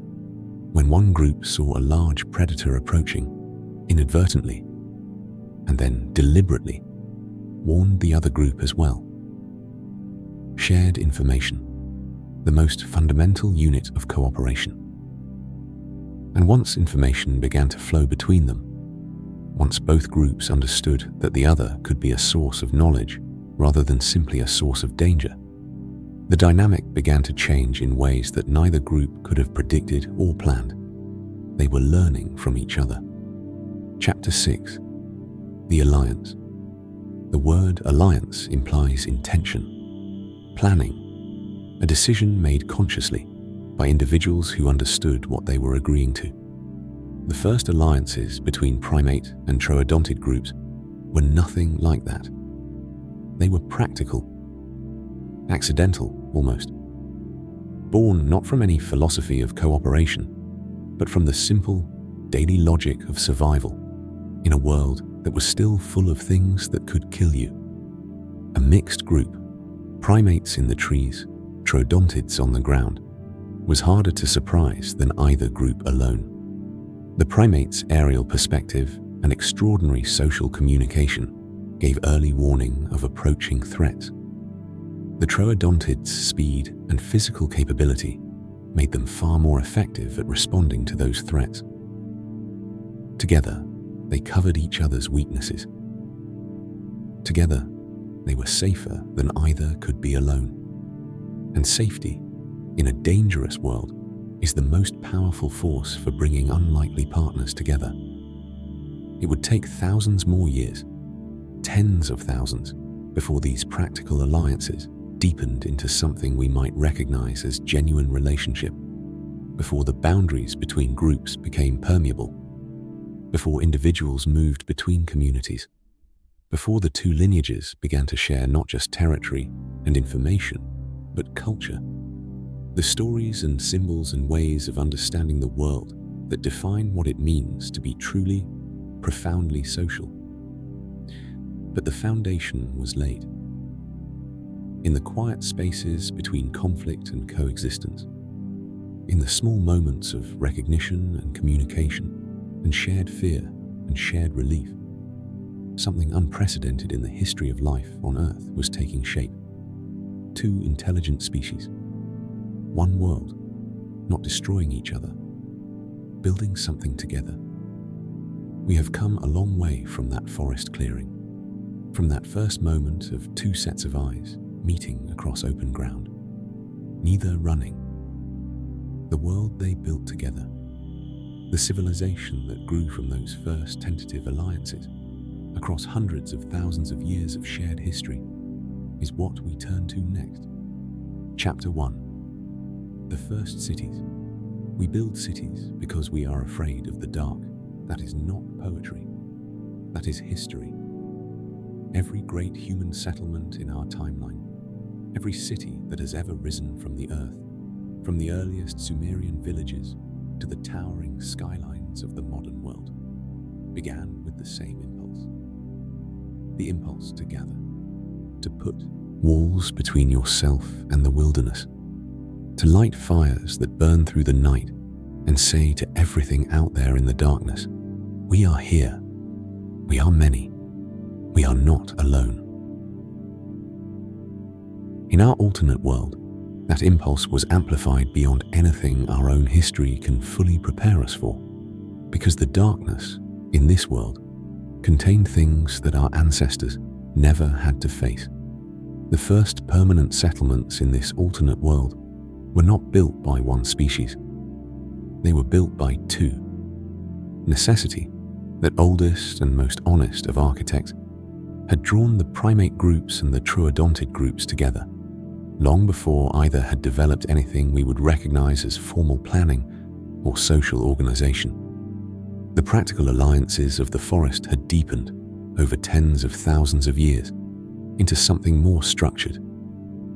when one group saw a large predator approaching, inadvertently, and then deliberately, warned the other group as well. Shared information, the most fundamental unit of cooperation. And once information began to flow between them, once both groups understood that the other could be a source of knowledge rather than simply a source of danger, the dynamic began to change in ways that neither group could have predicted or planned. They were learning from each other. Chapter 6. The Alliance. The word alliance implies intention, planning, a decision made consciously by individuals who understood what they were agreeing to. The first alliances between primate and troodontid groups were nothing like that. They were practical, accidental almost, born not from any philosophy of cooperation, but from the simple, daily logic of survival in a world that was still full of things that could kill you. A mixed group, primates in the trees, troodontids on the ground, was harder to surprise than either group alone. The primates' aerial perspective and extraordinary social communication gave early warning of approaching threats. The troodontids' speed and physical capability made them far more effective at responding to those threats. Together, they covered each other's weaknesses. Together, they were safer than either could be alone. And safety, in a dangerous world, is the most powerful force for bringing unlikely partners together. It would take thousands more years, tens of thousands, before these practical alliances deepened into something we might recognize as genuine relationship, before the boundaries between groups became permeable, before individuals moved between communities, before the two lineages began to share not just territory and information, but culture. The stories and symbols and ways of understanding the world that define what it means to be truly, profoundly social. But the foundation was laid. In the quiet spaces between conflict and coexistence, in the small moments of recognition and communication, and shared fear and shared relief, something unprecedented in the history of life on Earth was taking shape. Two intelligent species, one world, not destroying each other, building something together. We have come a long way from that forest clearing, from that first moment of two sets of eyes meeting across open ground, neither running. The world they built together, the civilization that grew from those first tentative alliances across hundreds of thousands of years of shared history, is what we turn to next. Chapter 1. The first cities. We build cities because we are afraid of the dark. That is not poetry. That is history. Every great human settlement in our timeline, every city that has ever risen from the earth, from the earliest Sumerian villages to the towering skylines of the modern world, began with the same impulse. The impulse to gather, to put walls between yourself and the wilderness, to light fires that burn through the night and say to everything out there in the darkness, we are here, we are many, we are not alone. In our alternate world, that impulse was amplified beyond anything our own history can fully prepare us for, because the darkness in this world contained things that our ancestors never had to face. The first permanent settlements in this alternate world were not built by one species. They were built by two. Necessity, that oldest and most honest of architects, had drawn the primate groups and the troodontid groups together, long before either had developed anything we would recognize as formal planning or social organization. The practical alliances of the forest had deepened over tens of thousands of years into something more structured,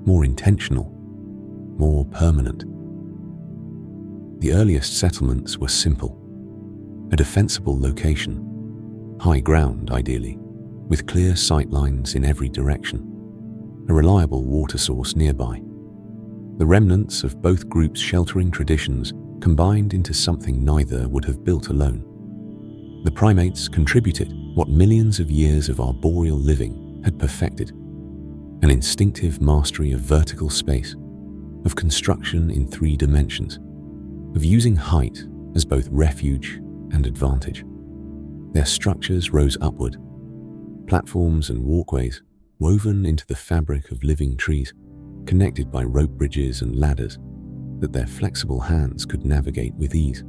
more intentional, more permanent. The earliest settlements were simple: a defensible location, high ground ideally, with clear sight lines in every direction, a reliable water source nearby. The remnants of both groups' sheltering traditions combined into something neither would have built alone. The primates contributed what millions of years of arboreal living had perfected: an instinctive mastery of vertical space, of construction in 3 dimensions, of using height as both refuge and advantage. Their structures rose upward, platforms and walkways woven into the fabric of living trees, connected by rope bridges and ladders that their flexible hands could navigate with ease.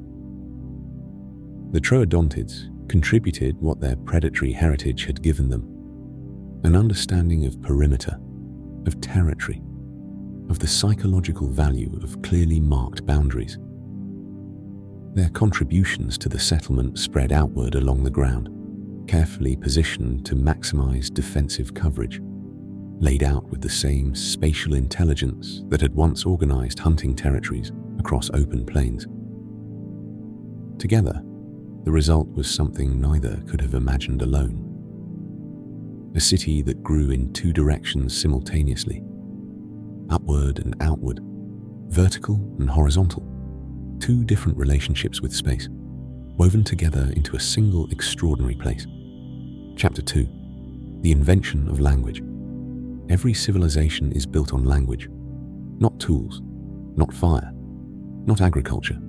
The troodontids contributed what their predatory heritage had given them: an understanding of perimeter, of territory, of the psychological value of clearly marked boundaries. Their contributions to the settlement spread outward along the ground, carefully positioned to maximize defensive coverage, laid out with the same spatial intelligence that had once organized hunting territories across open plains. Together, the result was something neither could have imagined alone: a city that grew in 2 directions simultaneously, upward and outward, vertical and horizontal, 2 different relationships with space, woven together into a single extraordinary place. Chapter 2: The Invention of Language. Every civilization is built on language, not tools, not fire, not agriculture.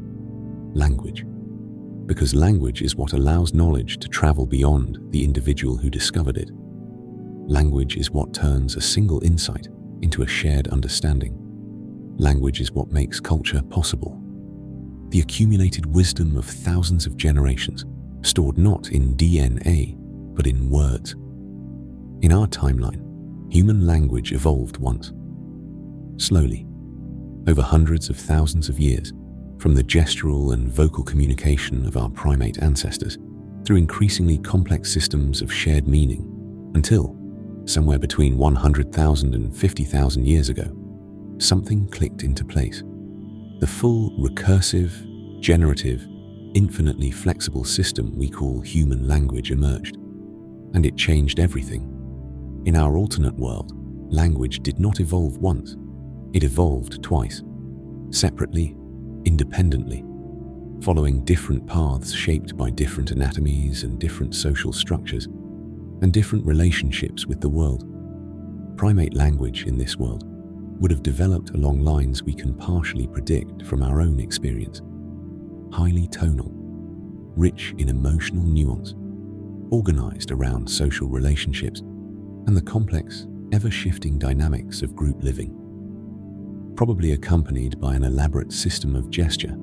Language. Because language is what allows knowledge to travel beyond the individual who discovered it. Language is what turns a single insight into a shared understanding. Language is what makes culture possible. The accumulated wisdom of thousands of generations, stored not in DNA, but in words. In our timeline, human language evolved once. Slowly, over hundreds of thousands of years, from the gestural and vocal communication of our primate ancestors, through increasingly complex systems of shared meaning, until, somewhere between 100,000 and 50,000 years ago, something clicked into place. The full, recursive, generative, infinitely flexible system we call human language emerged, and it changed everything. In our alternate world, language did not evolve once, it evolved twice, separately, independently, following different paths shaped by different anatomies and different social structures, and different relationships with the world. Primate language in this world would have developed along lines we can partially predict from our own experience. Highly tonal, rich in emotional nuance, organized around social relationships and the complex, ever-shifting dynamics of group living. Probably accompanied by an elaborate system of gesture,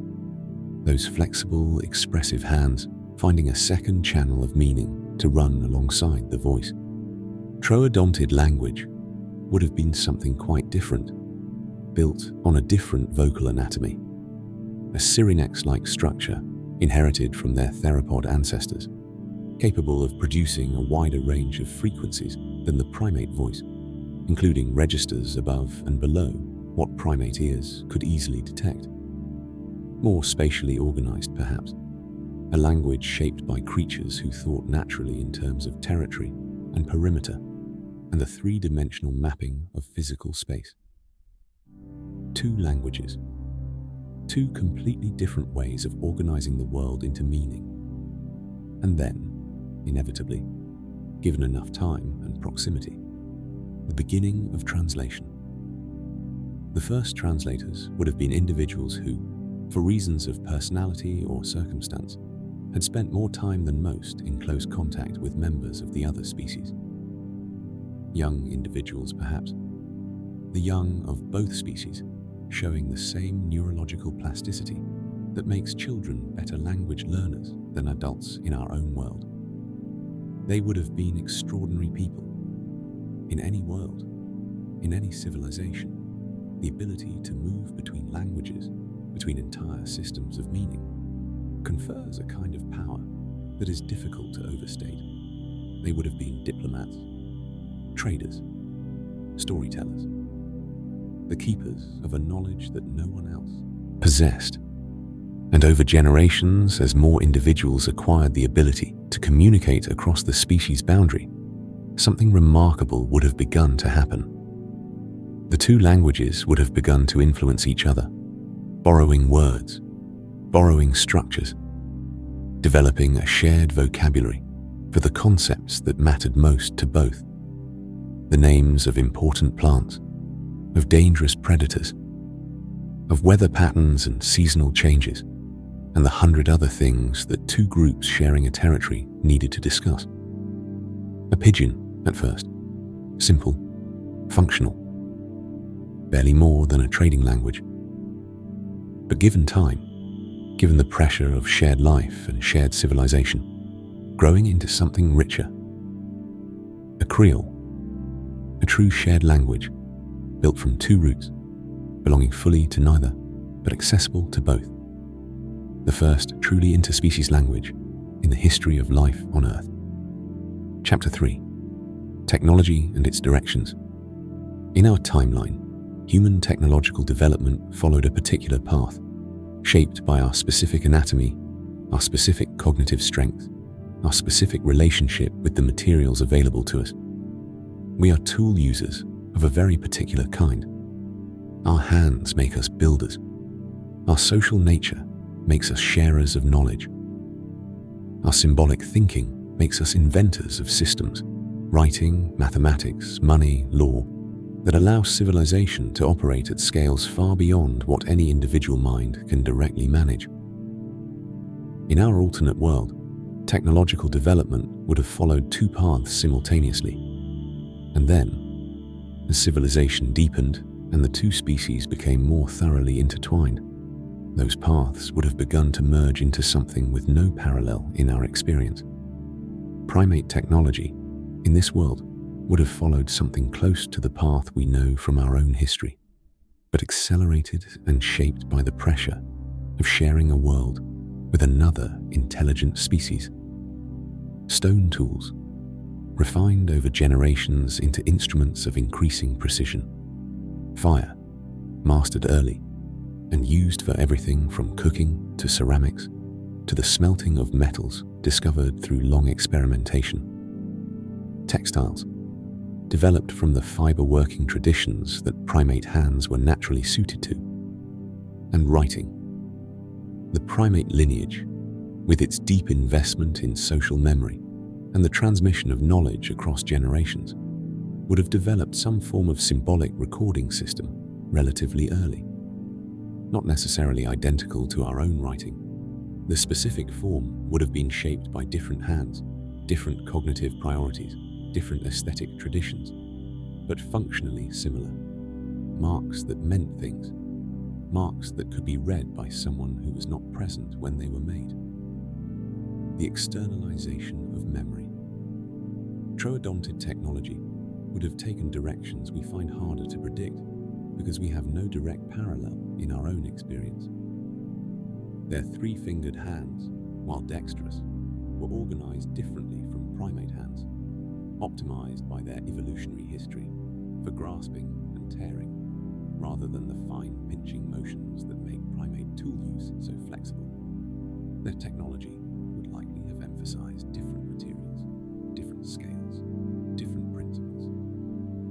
those flexible, expressive hands finding a second channel of meaning to run alongside the voice. Troodontid language would have been something quite different, built on a different vocal anatomy, a syrinx-like structure inherited from their theropod ancestors, capable of producing a wider range of frequencies than the primate voice, including registers above and below what primate ears could easily detect. More spatially organized, perhaps, a language shaped by creatures who thought naturally in terms of territory and perimeter and the 3-dimensional mapping of physical space. 2 languages, 2 completely different ways of organizing the world into meaning. And then, inevitably, given enough time and proximity, the beginning of translation. The first translators would have been individuals who, for reasons of personality or circumstance, had spent more time than most in close contact with members of the other species. Young individuals, perhaps. The young of both species, showing the same neurological plasticity that makes children better language learners than adults in our own world. They would have been extraordinary people. In any world, in any civilization, the ability to move between languages between entire systems of meaning, confers a kind of power that is difficult to overstate. They would have been diplomats, traders, storytellers, the keepers of a knowledge that no one else possessed. And over generations, as more individuals acquired the ability to communicate across the species boundary, something remarkable would have begun to happen. The two languages would have begun to influence each other, borrowing words, borrowing structures, developing a shared vocabulary for the concepts that mattered most to both. The names of important plants, of dangerous predators, of weather patterns and seasonal changes, and the 100 other things that two groups sharing a territory needed to discuss. A pidgin, at first, simple, functional, barely more than a trading language. But given time, given the pressure of shared life and shared civilization, growing into something richer, a creole, a true shared language, built from two roots, belonging fully to neither, but accessible to both. The first truly interspecies language in the history of life on Earth. Chapter 3. Technology and its directions. In our timeline, human technological development followed a particular path, shaped by our specific anatomy, our specific cognitive strength, our specific relationship with the materials available to us. We are tool users of a very particular kind. Our hands make us builders. Our social nature makes us sharers of knowledge. Our symbolic thinking makes us inventors of systems, writing, mathematics, money, law, that allow civilization to operate at scales far beyond what any individual mind can directly manage. In our alternate world, technological development would have followed two paths simultaneously. And then, as civilization deepened and the two species became more thoroughly intertwined, those paths would have begun to merge into something with no parallel in our experience. Primate technology, in this world, would have followed something close to the path we know from our own history, but accelerated and shaped by the pressure of sharing a world with another intelligent species. Stone tools, refined over generations into instruments of increasing precision. Fire, mastered early and used for everything from cooking to ceramics to the smelting of metals discovered through long experimentation. Textiles, developed from the fiber-working traditions that primate hands were naturally suited to. And writing, the primate lineage, with its deep investment in social memory and the transmission of knowledge across generations, would have developed some form of symbolic recording system relatively early. Not necessarily identical to our own writing, the specific form would have been shaped by different hands, different cognitive priorities, different aesthetic traditions, but functionally similar. Marks that meant things, marks that could be read by someone who was not present when they were made. The externalization of memory. Troodontid technology would have taken directions we find harder to predict because we have no direct parallel in our own experience. Their three-fingered hands, while dexterous, were organized differently from primate hands, optimized by their evolutionary history for grasping and tearing, rather than the fine pinching motions that make primate tool use so flexible. Their technology would likely have emphasized different materials, different scales, different principles.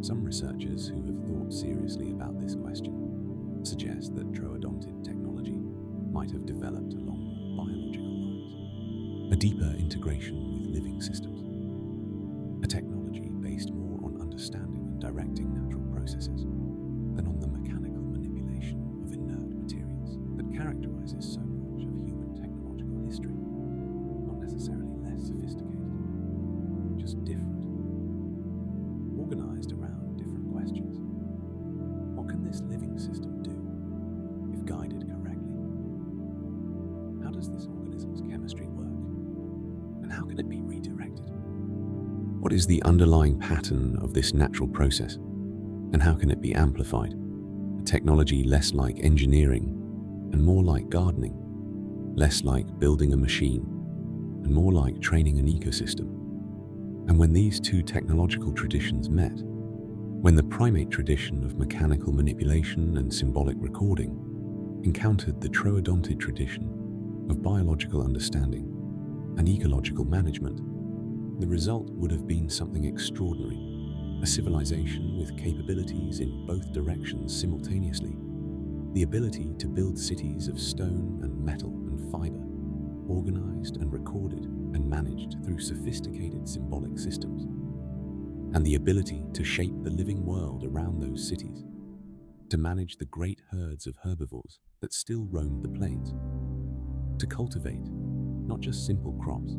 Some researchers who have thought seriously about this question suggest that troodontid technology might have developed along biological lines, a deeper integration with living systems, a technology based more on understanding and directing natural processes than on the mechanical manipulation of inert materials that characterizes so much of human technological history. Not necessarily less sophisticated, just different, organized around different questions. What can this living system do if guided correctly? How does this organism's chemistry work? And how can it be redirected? What is the underlying pattern of this natural process? And how can it be amplified? A technology less like engineering and more like gardening, less like building a machine, and more like training an ecosystem. And when these two technological traditions met, when the primate tradition of mechanical manipulation and symbolic recording encountered the troodontid tradition of biological understanding and ecological management, the result would have been something extraordinary, a civilization with capabilities in both directions simultaneously, the ability to build cities of stone and metal and fiber, organized and recorded and managed through sophisticated symbolic systems, and the ability to shape the living world around those cities, to manage the great herds of herbivores that still roamed the plains, to cultivate not just simple crops,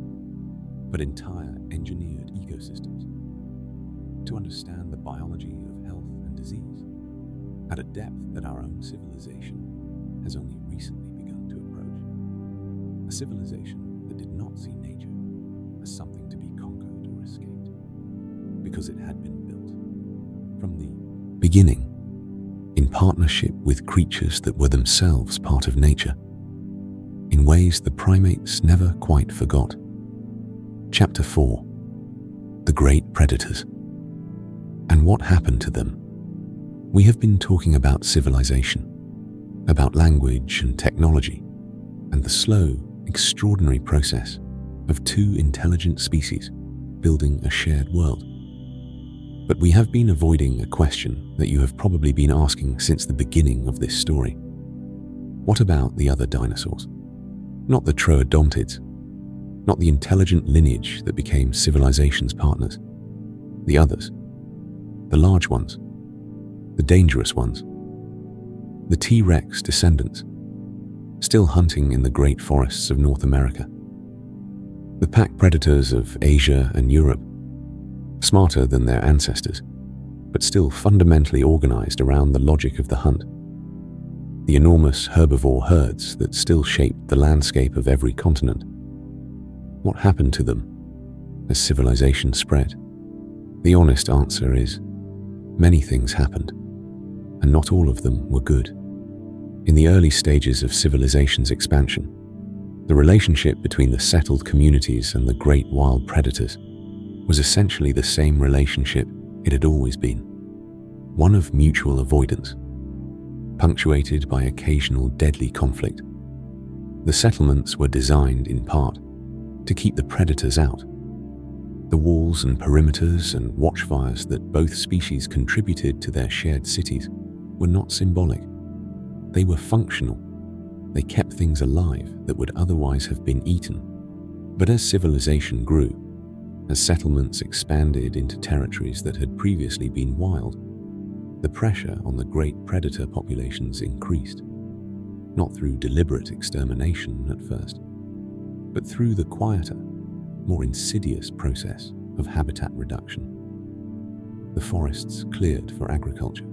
but entire engineered ecosystems, to understand the biology of health and disease at a depth that our own civilization has only recently begun to approach. A civilization that did not see nature as something to be conquered or escaped, because it had been built from the beginning in partnership with creatures that were themselves part of nature, in ways the primates never quite forgot. Chapter 4: The Great Predators. And what happened to them? We have been talking about civilization, about language and technology, and the slow, extraordinary process of two intelligent species building a shared world. But we have been avoiding a question that you have probably been asking since the beginning of this story. What about the other dinosaurs? Not the troodontids, not the intelligent lineage that became civilization's partners. The others, the large ones, the dangerous ones, the T-Rex descendants, still hunting in the great forests of North America. The pack predators of Asia and Europe, smarter than their ancestors, but still fundamentally organized around the logic of the hunt. The enormous herbivore herds that still shaped the landscape of every continent. What happened to them as civilization spread? The honest answer is, many things happened, and not all of them were good. In the early stages of civilization's expansion, the relationship between the settled communities and the great wild predators was essentially the same relationship it had always been, one of mutual avoidance, punctuated by occasional deadly conflict. The settlements were designed, in part, to keep the predators out. The walls and perimeters and watchfires that both species contributed to their shared cities were not symbolic. They were functional. They kept things alive that would otherwise have been eaten. But as civilization grew, as settlements expanded into territories that had previously been wild, the pressure on the great predator populations increased, not through deliberate extermination at first, but through the quieter, more insidious process of habitat reduction. The forests cleared for agriculture,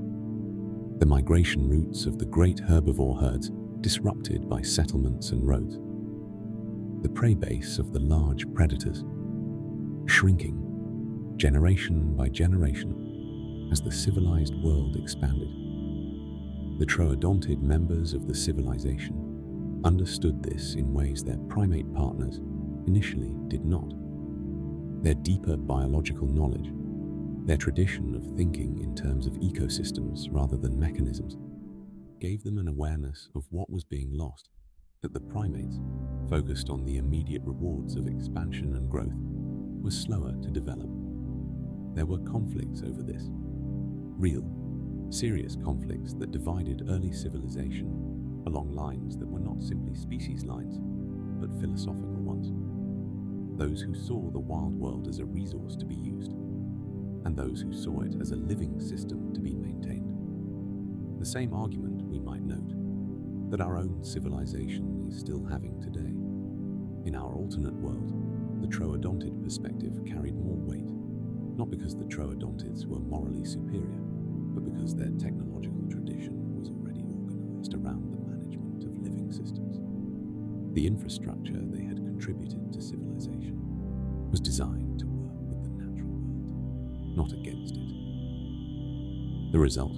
the migration routes of the great herbivore herds disrupted by settlements and roads, the prey base of the large predators shrinking generation by generation as the civilized world expanded. The troodontid members of the civilization understood this in ways their primate partners initially did not. Their deeper biological knowledge, their tradition of thinking in terms of ecosystems rather than mechanisms, gave them an awareness of what was being lost that the primates, focused on the immediate rewards of expansion and growth, was slower to develop. There were conflicts over this, real, serious conflicts that divided early civilization along lines that were not simply species lines, but philosophical ones. Those who saw the wild world as a resource to be used, and those who saw it as a living system to be maintained. The same argument, we might note, that our own civilization is still having today. In our alternate world, the troodontid perspective carried more weight, not because the troodontids were morally superior, but because their technological tradition was already organized around the management of living systems. The infrastructure they had contributed to civilization was designed to work with the natural world, not against it. The result,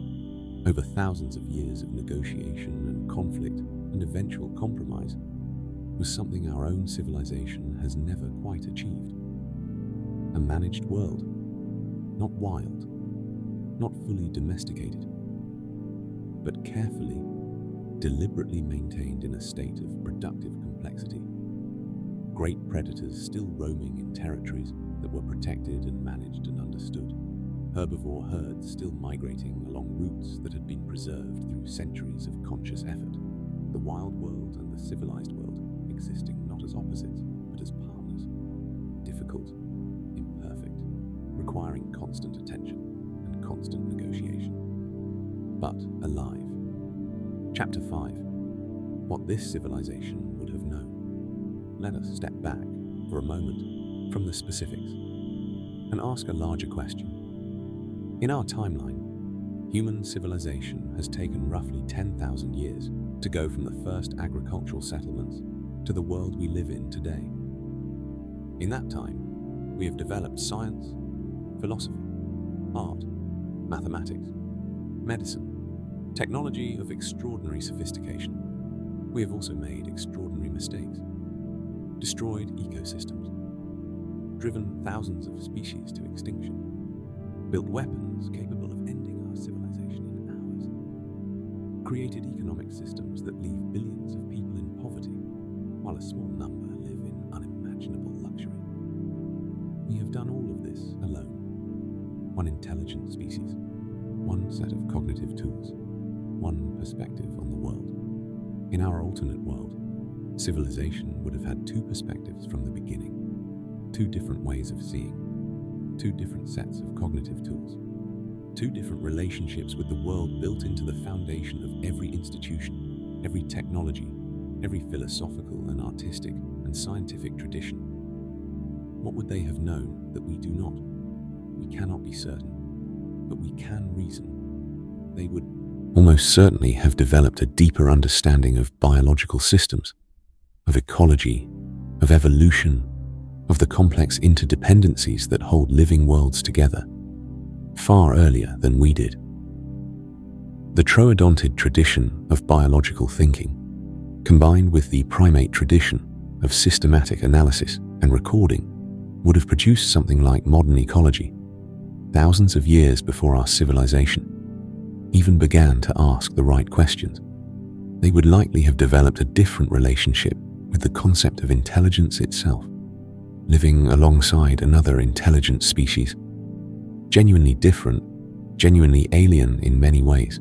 over thousands of years of negotiation and conflict and eventual compromise was something our own civilization has never quite achieved. A managed world, not wild, not fully domesticated, but carefully, deliberately maintained in a state of productive complexity. Great predators still roaming in territories that were protected and managed and understood. Herbivore herds still migrating along routes that had been preserved through centuries of conscious effort. The wild world and the civilized world existing not as opposites, but as partners. Difficult, imperfect, requiring constant attention and constant negotiation. But alive. Chapter 5. What this civilization would have known. Let us step back for a moment from the specifics and ask a larger question. In our timeline, human civilization has taken roughly 10,000 years to go from the first agricultural settlements to the world we live in today. In that time, we have developed science, philosophy, art, mathematics, medicine, technology of extraordinary sophistication. We have also made extraordinary mistakes, destroyed ecosystems, driven thousands of species to extinction, built weapons capable of ending our civilization in hours, created economic systems that leave billions of people in poverty, while a small number live in unimaginable luxury. We have done all of this alone. One intelligent species, one set of cognitive tools, one perspective on the world. In our alternate world, civilization would have had two perspectives from the beginning, two different ways of seeing, two different sets of cognitive tools, two different relationships with the world built into the foundation of every institution, every technology, every philosophical and artistic and scientific tradition. What would they have known that we do not? We cannot be certain, but we can reason. They would almost certainly have developed a deeper understanding of biological systems, of ecology, of evolution, of the complex interdependencies that hold living worlds together, far earlier than we did. The troodontid tradition of biological thinking, combined with the primate tradition of systematic analysis and recording, would have produced something like modern ecology, thousands of years before our civilization even began to ask the right questions. They would likely have developed a different relationship with the concept of intelligence itself, living alongside another intelligent species, genuinely different, genuinely alien in many ways,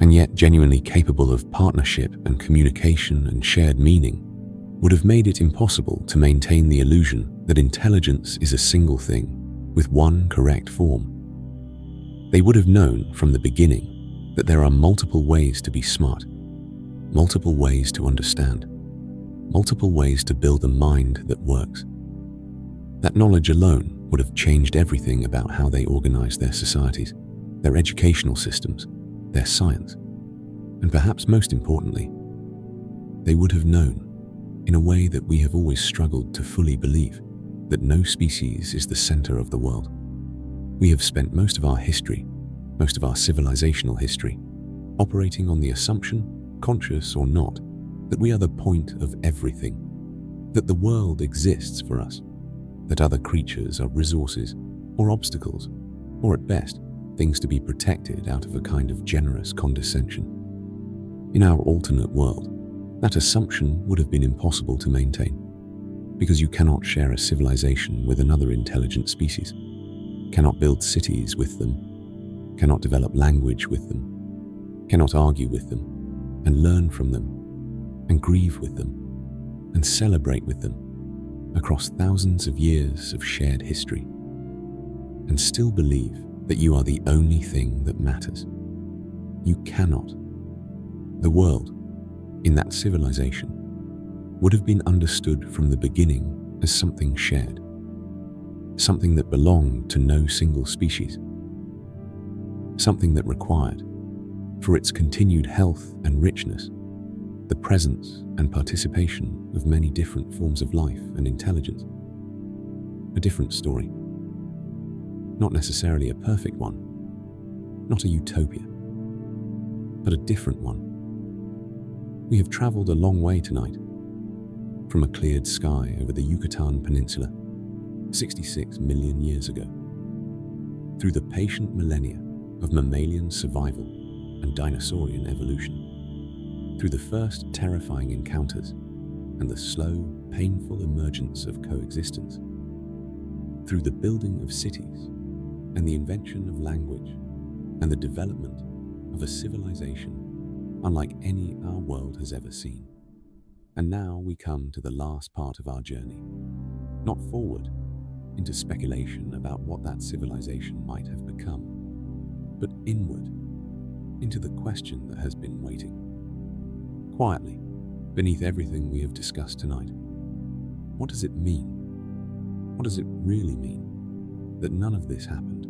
and yet genuinely capable of partnership and communication and shared meaning, would have made it impossible to maintain the illusion that intelligence is a single thing with one correct form. They would have known from the beginning that there are multiple ways to be smart, multiple ways to understand, multiple ways to build a mind that works. That knowledge alone would have changed everything about how they organize their societies, their educational systems, their science, and perhaps most importantly, they would have known, in a way that we have always struggled to fully believe, that no species is the center of the world. We have spent most of our history, most of our civilizational history, operating on the assumption, conscious or not, that we are the point of everything, that the world exists for us, that other creatures are resources or obstacles, or at best, things to be protected out of a kind of generous condescension. In our alternate world, that assumption would have been impossible to maintain, because you cannot share a civilization with another intelligent species, cannot build cities with them, cannot develop language with them, cannot argue with them, and learn from them, and grieve with them, and celebrate with them across thousands of years of shared history, and still believe that you are the only thing that matters. You cannot. The world, in that civilization, would have been understood from the beginning as something shared, something that belonged to no single species, something that required, for its continued health and richness, the presence and participation of many different forms of life and intelligence. A different story. Not necessarily a perfect one, not a utopia, but a different one. We have traveled a long way tonight, from a cleared sky over the Yucatan Peninsula 66 million years ago, through the patient millennia of mammalian survival and dinosaurian evolution, through the first terrifying encounters and the slow, painful emergence of coexistence, through the building of cities and the invention of language and the development of a civilization unlike any our world has ever seen. And now we come to the last part of our journey, not forward into speculation about what that civilization might have become, but inward into the question that has been waiting quietly beneath everything we have discussed tonight. What does it mean? What does it really mean that none of this happened?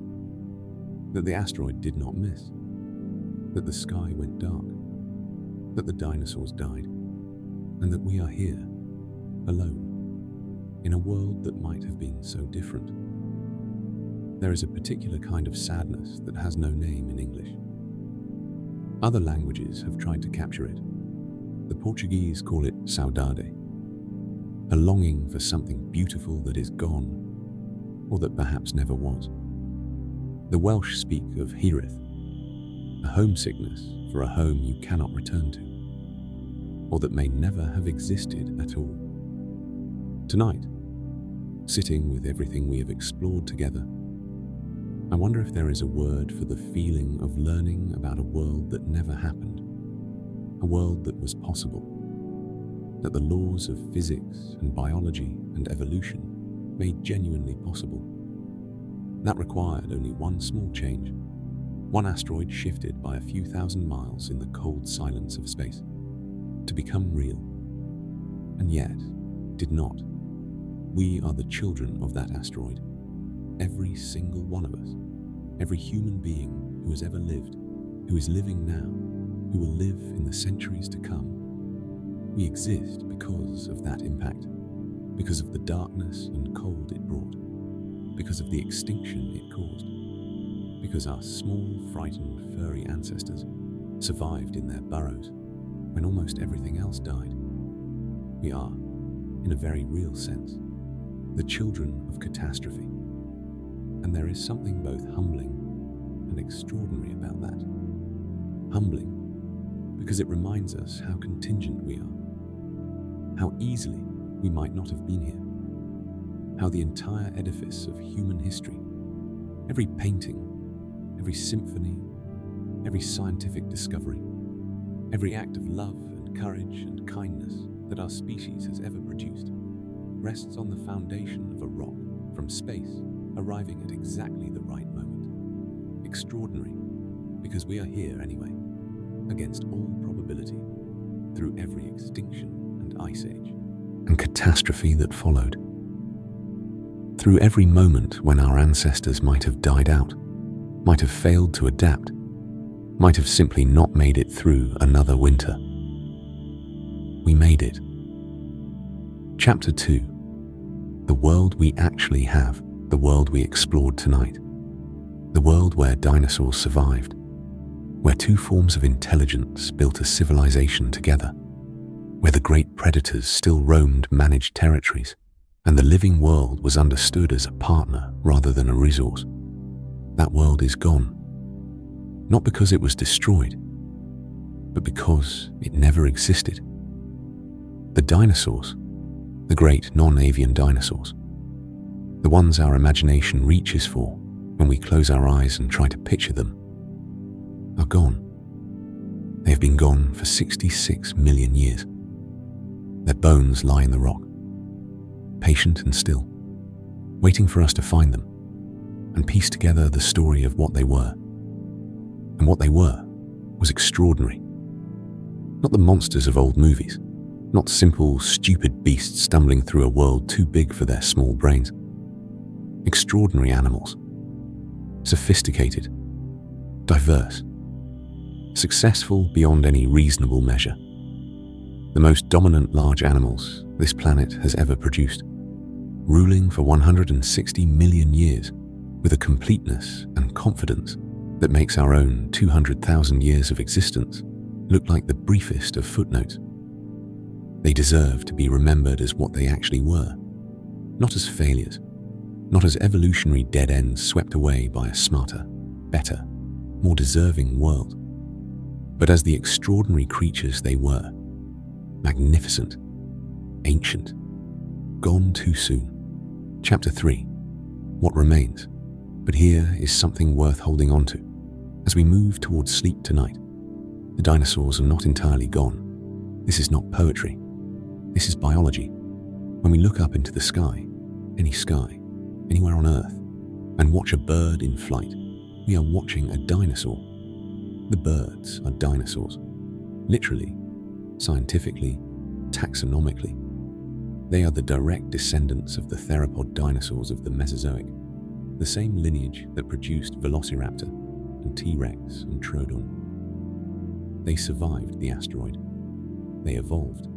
That the asteroid did not miss? That the sky went dark? That the dinosaurs died? And that we are here, alone, in a world that might have been so different? There is a particular kind of sadness that has no name in English. Other languages have tried to capture it. The Portuguese call it saudade, a longing for something beautiful that is gone, or that perhaps never was. The Welsh speak of hiraeth, a homesickness for a home you cannot return to, or that may never have existed at all. Tonight, sitting with everything we have explored together, I wonder if there is a word for the feeling of learning about a world that never happened, a world that was possible, that the laws of physics and biology and evolution made genuinely possible. That required only one small change, one asteroid shifted by a few thousand miles in the cold silence of space, to become real, and yet did not. We are the children of that asteroid, every single one of us, every human being who has ever lived, who is living now, who will live in the centuries to come. We exist because of that impact, because of the darkness and cold it brought, because of the extinction it caused, because our small, frightened, furry ancestors survived in their burrows when almost everything else died. We are, in a very real sense, the children of catastrophe. And there is something both humbling and extraordinary about that. Humbling because it reminds us how contingent we are, how easily we might not have been here, how the entire edifice of human history, every painting, every symphony, every scientific discovery, every act of love and courage and kindness that our species has ever produced rests on the foundation of a rock from space arriving at exactly the right moment. Extraordinary, because we are here anyway, against all probability, through every extinction and ice age and catastrophe that followed. Through every moment when our ancestors might have died out, might have failed to adapt, might have simply not made it through another winter. We made it. Chapter 2. The world we actually have, the world we explored tonight. The world where dinosaurs survived, where two forms of intelligence built a civilization together, where the great predators still roamed managed territories, and the living world was understood as a partner rather than a resource. That world is gone. Not because it was destroyed, but because it never existed. The dinosaurs, the great non-avian dinosaurs, the ones our imagination reaches for when we close our eyes and try to picture them, are gone. They have been gone for 66 million years. Their bones lie in the rock, patient and still, waiting for us to find them and piece together the story of what they were. And what they were was extraordinary. Not the monsters of old movies, not simple, stupid beasts stumbling through a world too big for their small brains. Extraordinary animals, sophisticated, diverse, successful beyond any reasonable measure. The most dominant large animals this planet has ever produced, ruling for 160 million years with a completeness and confidence that makes our own 200,000 years of existence look like the briefest of footnotes. They deserve to be remembered as what they actually were, not as failures, not as evolutionary dead ends swept away by a smarter, better, more deserving world, but as the extraordinary creatures they were, magnificent, ancient, gone too soon. Chapter 3. What remains? But here is something worth holding on to. As we move towards sleep tonight, the dinosaurs are not entirely gone. This is not poetry. This is biology. When we look up into the sky, anywhere on Earth, and watch a bird in flight, we are watching a dinosaur. The birds are dinosaurs. Literally, scientifically, taxonomically. They are the direct descendants of the theropod dinosaurs of the Mesozoic, the same lineage that produced Velociraptor and T-Rex and Troodon. They survived the asteroid. They evolved.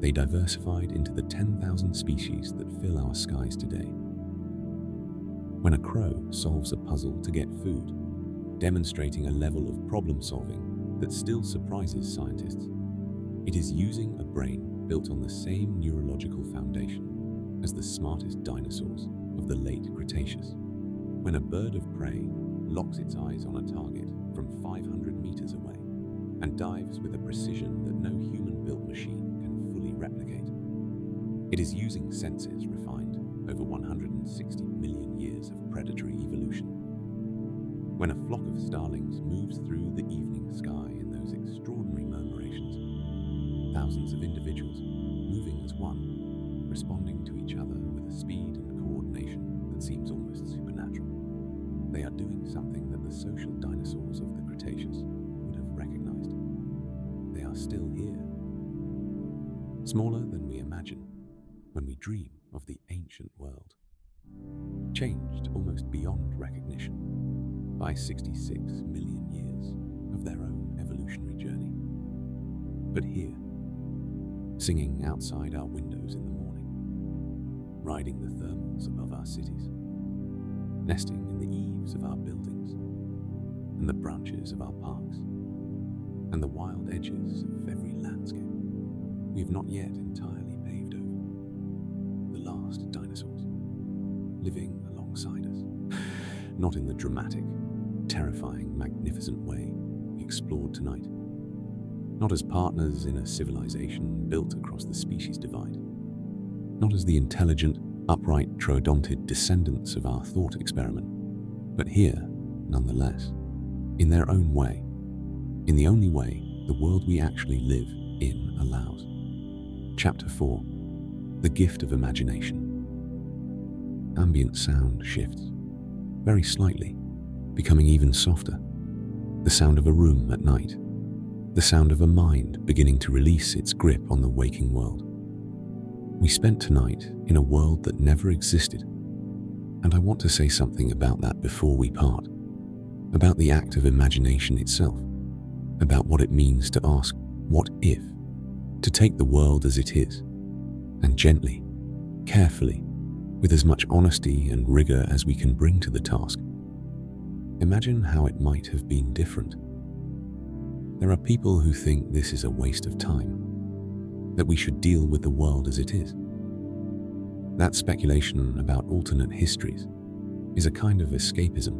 They diversified into the 10,000 species that fill our skies today. When a crow solves a puzzle to get food, demonstrating a level of problem solving that still surprises scientists, it is using a brain built on the same neurological foundation as the smartest dinosaurs of the late Cretaceous. When a bird of prey locks its eyes on a target from 500 meters away and dives with a precision that no human-built machine can fully replicate, it is using senses refined over 160 million years of predatory evolution. When a flock of starlings moves through the evening sky in those extraordinary murmurations, thousands of individuals moving as one, responding to each other with a speed and coordination that seems almost supernatural. They are doing something that the social dinosaurs of the Cretaceous would have recognized. They are still here. Smaller than we imagine when we dream of the ancient world. Changed almost beyond recognition by 66 million years of their own evolutionary journey. But here, singing outside our windows in the morning, riding the thermals above our cities, nesting in the eaves of our buildings, and the branches of our parks, and the wild edges of every landscape we have not yet entirely paved over. The last dinosaurs, living alongside us, not in the dramatic, terrifying, magnificent way we explored tonight, not as partners in a civilization built across the species divide, not as the intelligent, upright, troodontid descendants of our thought experiment, but here, nonetheless, in their own way, in the only way the world we actually live in allows. Chapter 4. The Gift of Imagination. Ambient sound shifts, very slightly, becoming even softer. The sound of a room at night, the sound of a mind beginning to release its grip on the waking world. We spent tonight in a world that never existed, and I want to say something about that before we part, about the act of imagination itself, about what it means to ask, what if? To take the world as it is, and gently, carefully, with as much honesty and rigor as we can bring to the task, imagine how it might have been different. There are people who think this is a waste of time, that we should deal with the world as it is. That speculation about alternate histories is a kind of escapism.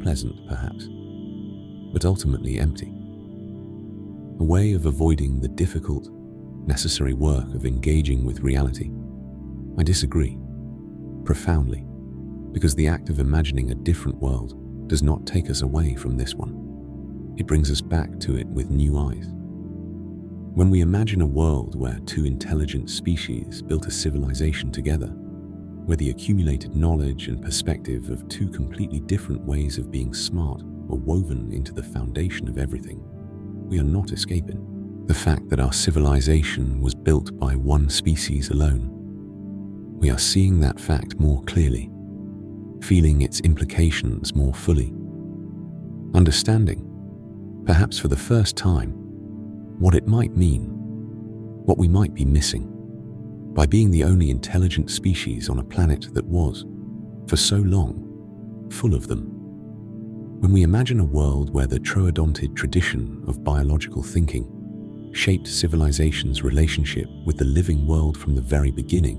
Pleasant, perhaps, but ultimately empty. A way of avoiding the difficult, necessary work of engaging with reality. I disagree, profoundly, because the act of imagining a different world does not take us away from this one. It brings us back to it with new eyes. When we imagine a world where two intelligent species built a civilization together, where the accumulated knowledge and perspective of two completely different ways of being smart were woven into the foundation of everything, we are not escaping the fact that our civilization was built by one species alone. We are seeing that fact more clearly, feeling its implications more fully, understanding, perhaps for the first time, what it might mean, what we might be missing, by being the only intelligent species on a planet that was, for so long, full of them. When we imagine a world where the troodontid tradition of biological thinking shaped civilization's relationship with the living world from the very beginning,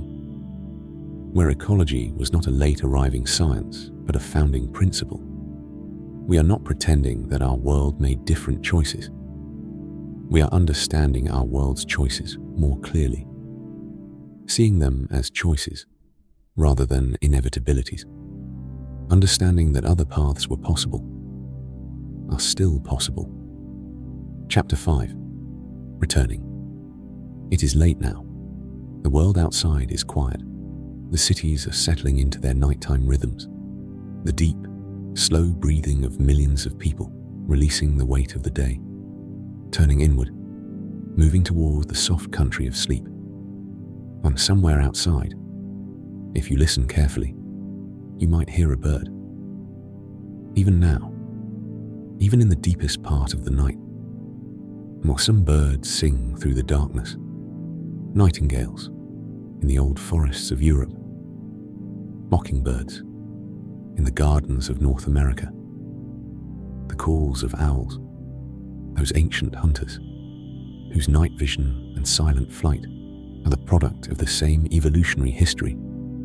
where ecology was not a late arriving science, but a founding principle. We are not pretending that our world made different choices. We are understanding our world's choices more clearly, seeing them as choices rather than inevitabilities, understanding that other paths were possible, are still possible. Chapter 5. Returning. It is late now. The world outside is quiet. The cities are settling into their nighttime rhythms. The deep, slow breathing of millions of people releasing the weight of the day, turning inward, moving toward the soft country of sleep. And somewhere outside, if you listen carefully, you might hear a bird. Even now, even in the deepest part of the night, while some birds sing through the darkness, nightingales in the old forests of Europe, mockingbirds in the gardens of North America, the calls of owls, those ancient hunters whose night vision and silent flight are the product of the same evolutionary history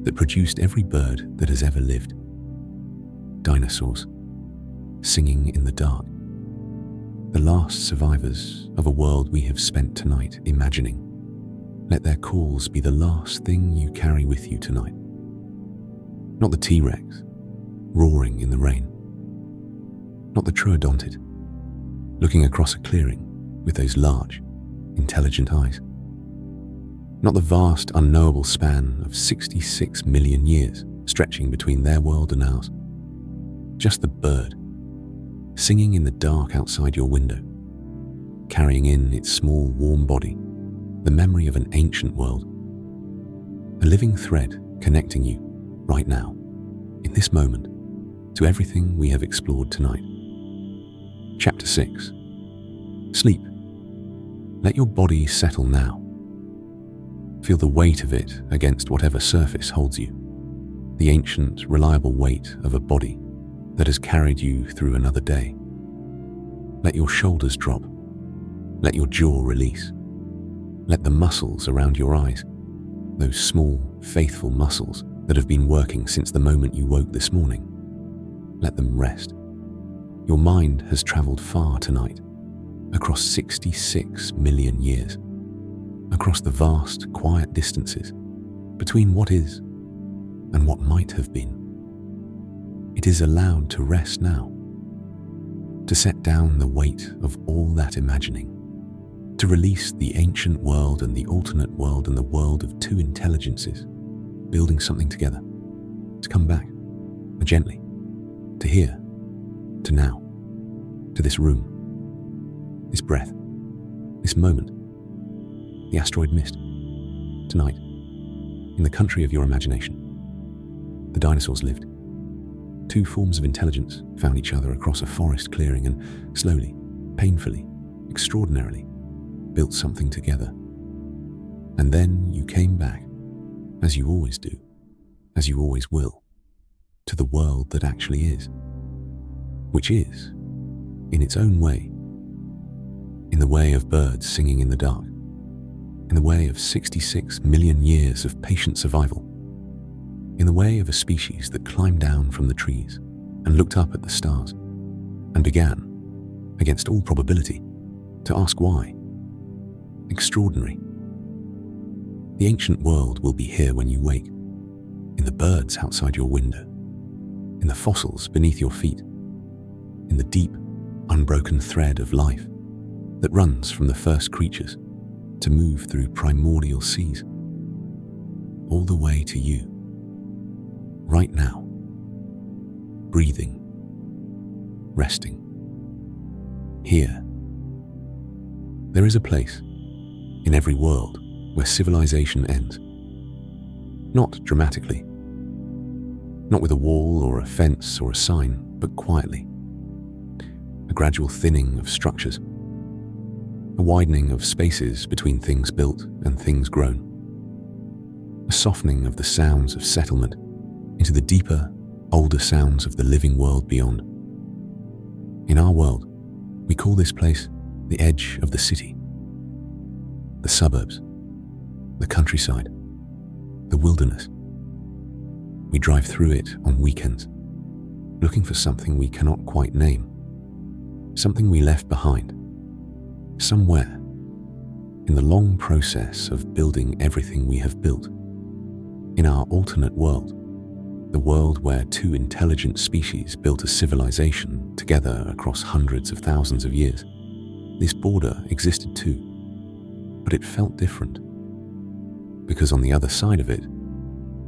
that produced every bird that has ever lived. Dinosaurs, singing in the dark, the last survivors of a world we have spent tonight imagining. Let their calls be the last thing you carry with you tonight. Not the T-Rex, roaring in the rain. Not the troodontid, looking across a clearing with those large, intelligent eyes. Not the vast, unknowable span of 66 million years stretching between their world and ours. Just the bird, singing in the dark outside your window, carrying in its small, warm body the memory of an ancient world. A living thread connecting you, right now, in this moment, to everything we have explored tonight. Chapter 6. Sleep. Let your body settle now. Feel the weight of it against whatever surface holds you, the ancient, reliable weight of a body that has carried you through another day. Let your shoulders drop. Let your jaw release. Let the muscles around your eyes, those small, faithful muscles that have been working since the moment you woke this morning, let them rest. Your mind has traveled far tonight, across 66 million years, across the vast, quiet distances between what is and what might have been. It is allowed to rest now, to set down the weight of all that imagining, to release the ancient world and the alternate world and the world of two intelligences, building something together, to come back, gently, to here, to now, to this room, this breath, this moment, the asteroid mist, tonight, in the country of your imagination. The dinosaurs lived. Two forms of intelligence found each other across a forest clearing and slowly, painfully, extraordinarily, built something together. And then you came back, as you always do, as you always will, to the world that actually is, which is, in its own way, in the way of birds singing in the dark, in the way of 66 million years of patient survival, in the way of a species that climbed down from the trees and looked up at the stars and began, against all probability, to ask why. Extraordinary. The ancient world will be here when you wake, in the birds outside your window, in the fossils beneath your feet, in the deep, unbroken thread of life that runs from the first creatures to move through primordial seas, all the way to you, right now, breathing, resting, here. There is a place in every world where civilization ends. Not dramatically, not with a wall or a fence or a sign, but quietly. A gradual thinning of structures, a widening of spaces between things built and things grown, a softening of the sounds of settlement into the deeper, older sounds of the living world beyond. In our world, we call this place the edge of the city, the suburbs, the countryside, the wilderness. We drive through it on weekends, looking for something we cannot quite name, something we left behind, somewhere in the long process of building everything we have built. In our alternate world, the world where two intelligent species built a civilization together across hundreds of thousands of years, this border existed too, but it felt different. Because on the other side of it,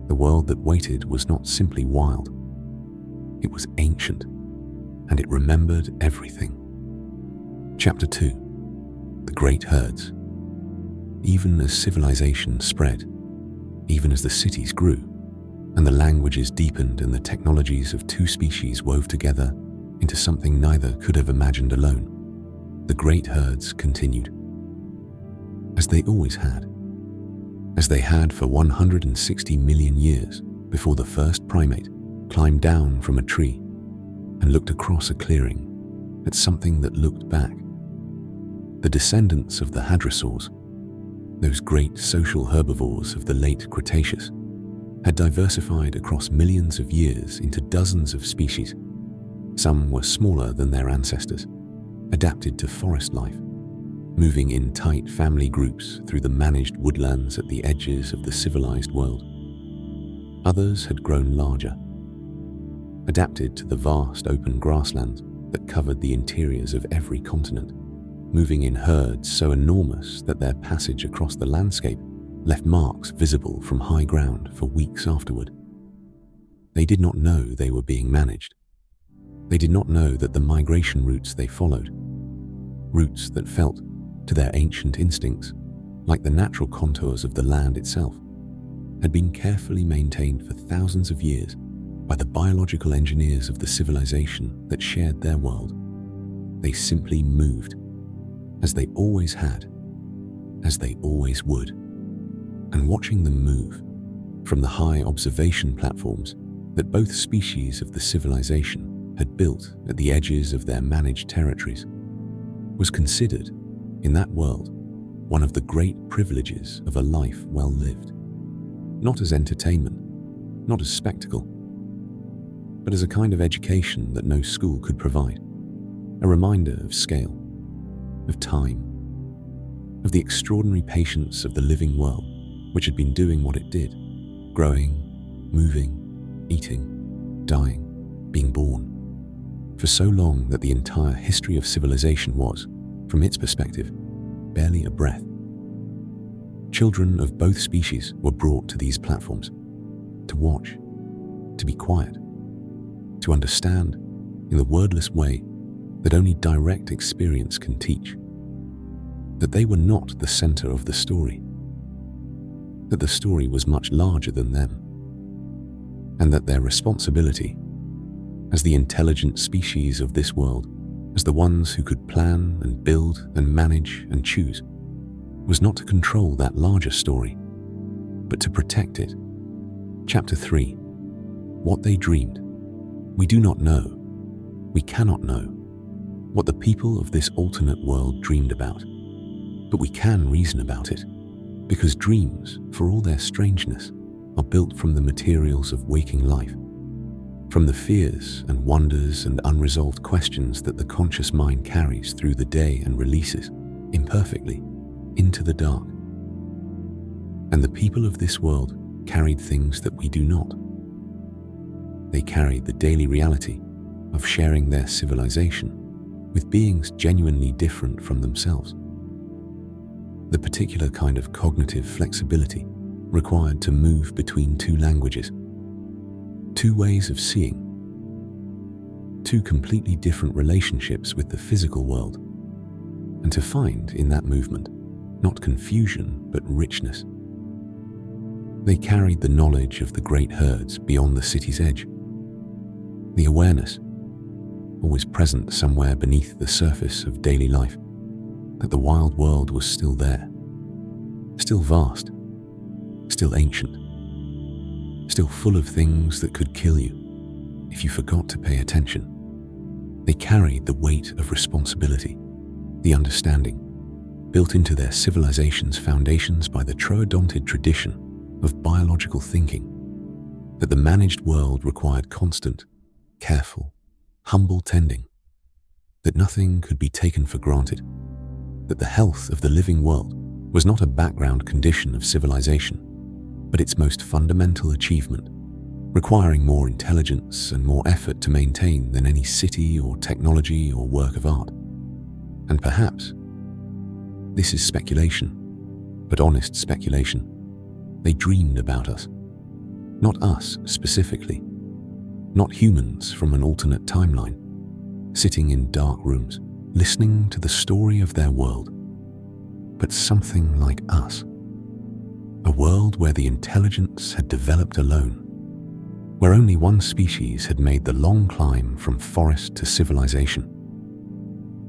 the world that waited was not simply wild. It was ancient, and it remembered everything. Chapter 2. The Great Herds. Even as civilization spread, even as the cities grew, and the languages deepened and the technologies of two species wove together into something neither could have imagined alone, the great herds continued. As they always had. As they had for 160 million years before the first primate climbed down from a tree and looked across a clearing at something that looked back. The descendants of the hadrosaurs, those great social herbivores of the late Cretaceous, had diversified across millions of years into dozens of species. Some were smaller than their ancestors, adapted to forest life, moving in tight family groups through the managed woodlands at the edges of the civilized world. Others had grown larger, adapted to the vast open grasslands that covered the interiors of every continent, moving in herds so enormous that their passage across the landscape left marks visible from high ground for weeks afterward. They did not know they were being managed. They did not know that the migration routes they followed, routes that felt, to their ancient instincts, like the natural contours of the land itself, had been carefully maintained for thousands of years by the biological engineers of the civilization that shared their world. They simply moved, as they always had, as they always would. And watching them move from the high observation platforms that both species of the civilization had built at the edges of their managed territories was considered, in that world, one of the great privileges of a life well lived. Not as entertainment, not as spectacle, but as a kind of education that no school could provide, a reminder of scale, of time, of the extraordinary patience of the living world which had been doing what it did, growing, moving, eating, dying, being born, for so long that the entire history of civilization was, from its perspective, barely a breath. Children of both species were brought to these platforms, to watch, to be quiet, to understand in the wordless way that only direct experience can teach, that they were not the center of the story, that the story was much larger than them, and that their responsibility, as the intelligent species of this world, as the ones who could plan and build and manage and choose, was not to control that larger story, but to protect it. Chapter 3. What they dreamed. We do not know, we cannot know, what the people of this alternate world dreamed about, but we can reason about it, because dreams, for all their strangeness, are built from the materials of waking life, from the fears and wonders and unresolved questions that the conscious mind carries through the day and releases, imperfectly, into the dark. And the people of this world carried things that we do not. They carried the daily reality of sharing their civilization with beings genuinely different from themselves. The particular kind of cognitive flexibility required to move between two languages, two ways of seeing, two completely different relationships with the physical world, and to find in that movement not confusion but richness. They carried the knowledge of the great herds beyond the city's edge, the awareness, always present somewhere beneath the surface of daily life, that the wild world was still there, still vast, still ancient, still full of things that could kill you if you forgot to pay attention. They carried the weight of responsibility, the understanding, built into their civilization's foundations by the troodontid tradition of biological thinking, that the managed world required constant, careful, humble tending, that nothing could be taken for granted, that the health of the living world was not a background condition of civilization, but its most fundamental achievement, requiring more intelligence and more effort to maintain than any city or technology or work of art. And perhaps, this is speculation, but honest speculation, they dreamed about us. Not us specifically, not humans from an alternate timeline, sitting in dark rooms, listening to the story of their world, but something like us. A world where the intelligence had developed alone, where only one species had made the long climb from forest to civilization,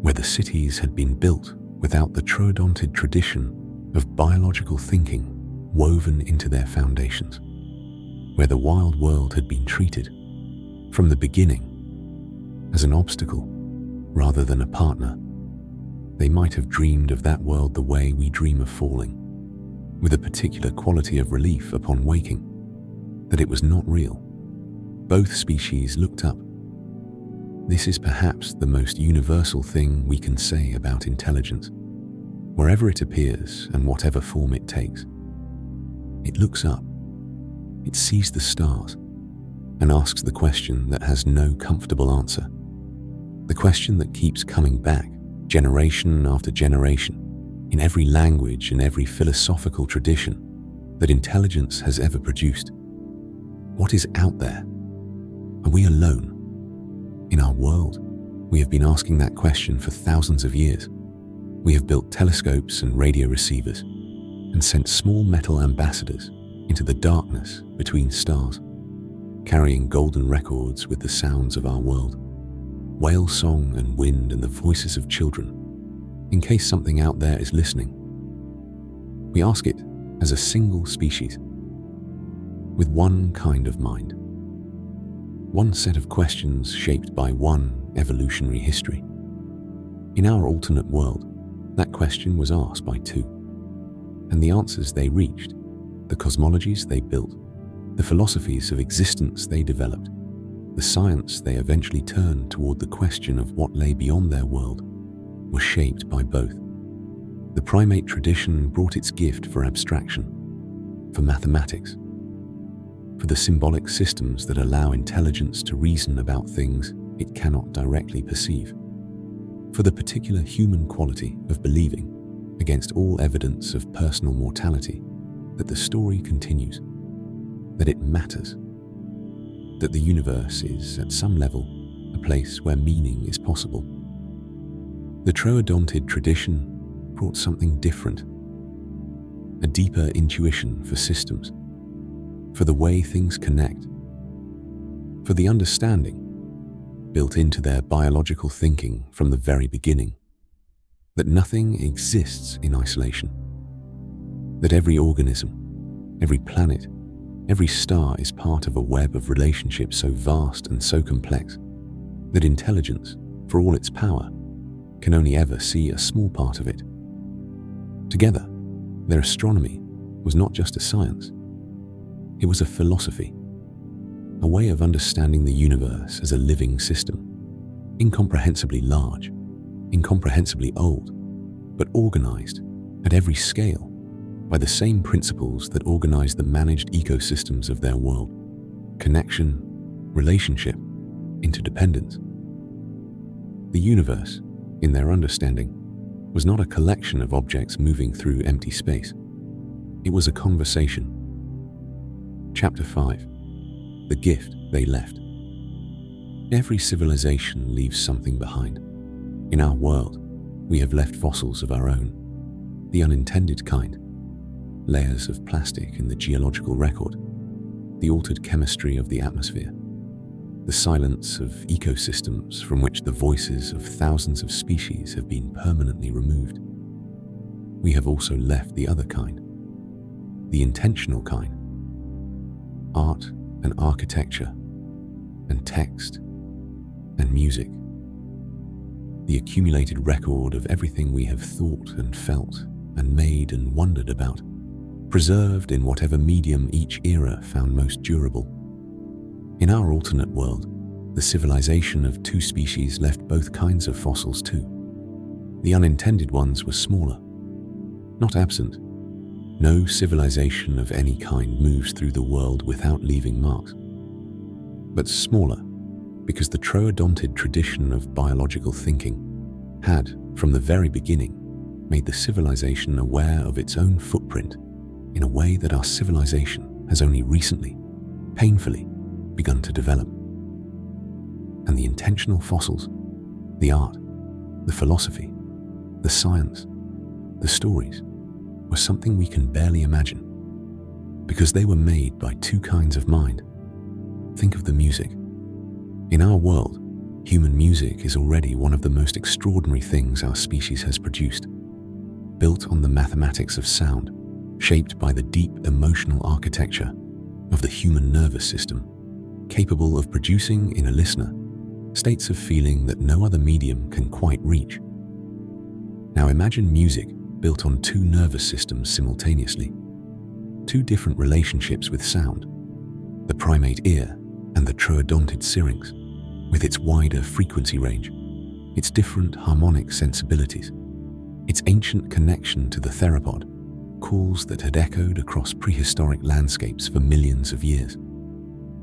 where the cities had been built without the troodontid tradition of biological thinking woven into their foundations, where the wild world had been treated, from the beginning, as an obstacle rather than a partner. They might have dreamed of that world the way we dream of falling, with a particular quality of relief upon waking, that it was not real. Both species looked up. This is perhaps the most universal thing we can say about intelligence. Wherever it appears and whatever form it takes, it looks up, it sees the stars, and asks the question that has no comfortable answer. The question that keeps coming back, generation after generation, in every language and every philosophical tradition that intelligence has ever produced. What is out there? Are we alone? In our world, we have been asking that question for thousands of years. We have built telescopes and radio receivers and sent small metal ambassadors into the darkness between stars, carrying golden records with the sounds of our world, whale song and wind and the voices of children, in case something out there is listening. We ask it as a single species, with one kind of mind, one set of questions shaped by one evolutionary history. In our alternate world, that question was asked by two, and the answers they reached, the cosmologies they built, the philosophies of existence they developed, the science they eventually turned toward the question of what lay beyond their world, were shaped by both. The primate tradition brought its gift for abstraction, for mathematics, for the symbolic systems that allow intelligence to reason about things it cannot directly perceive, for the particular human quality of believing, against all evidence of personal mortality, that the story continues, that it matters, that the universe is, at some level, a place where meaning is possible. The troodontid tradition brought something different, a deeper intuition for systems, for the way things connect, for the understanding, built into their biological thinking from the very beginning, that nothing exists in isolation, that every organism, every planet, every star is part of a web of relationships so vast and so complex that intelligence, for all its power, can only ever see a small part of it. Together, their astronomy was not just a science. It was a philosophy, a way of understanding the universe as a living system, incomprehensibly large, incomprehensibly old, but organized at every scale by the same principles that organize the managed ecosystems of their world: connection, relationship, interdependence. The universe, in their understanding, was not a collection of objects moving through empty space. It was a conversation. Chapter 5. The gift they left. Every civilization leaves something behind. In our world, we have left fossils of our own, the unintended kind, layers of plastic in the geological record, the altered chemistry of the atmosphere, the silence of ecosystems from which the voices of thousands of species have been permanently removed. We have also left the other kind, the intentional kind, art and architecture, and text and music. the accumulated record of everything we have thought and felt and made and wondered about, preserved in whatever medium each era found most durable. In our alternate world, the civilization of two species left both kinds of fossils too. The unintended ones were smaller, not absent. No civilization of any kind moves through the world without leaving marks, but smaller because the troodontid tradition of biological thinking had, from the very beginning, made the civilization aware of its own footprint in a way that our civilization has only recently, painfully, begun to develop. And the intentional fossils, the art, the philosophy, the science, the stories, were something we can barely imagine, because they were made by two kinds of mind. Think of the music. In our world, human music is already one of the most extraordinary things our species has produced. Built on the mathematics of sound, shaped by the deep emotional architecture of the human nervous system, capable of producing in a listener states of feeling that no other medium can quite reach. Now imagine music built on two nervous systems simultaneously, two different relationships with sound, the primate ear and the troodontid syrinx, with its wider frequency range, its different harmonic sensibilities, its ancient connection to the theropod, calls that had echoed across prehistoric landscapes for millions of years,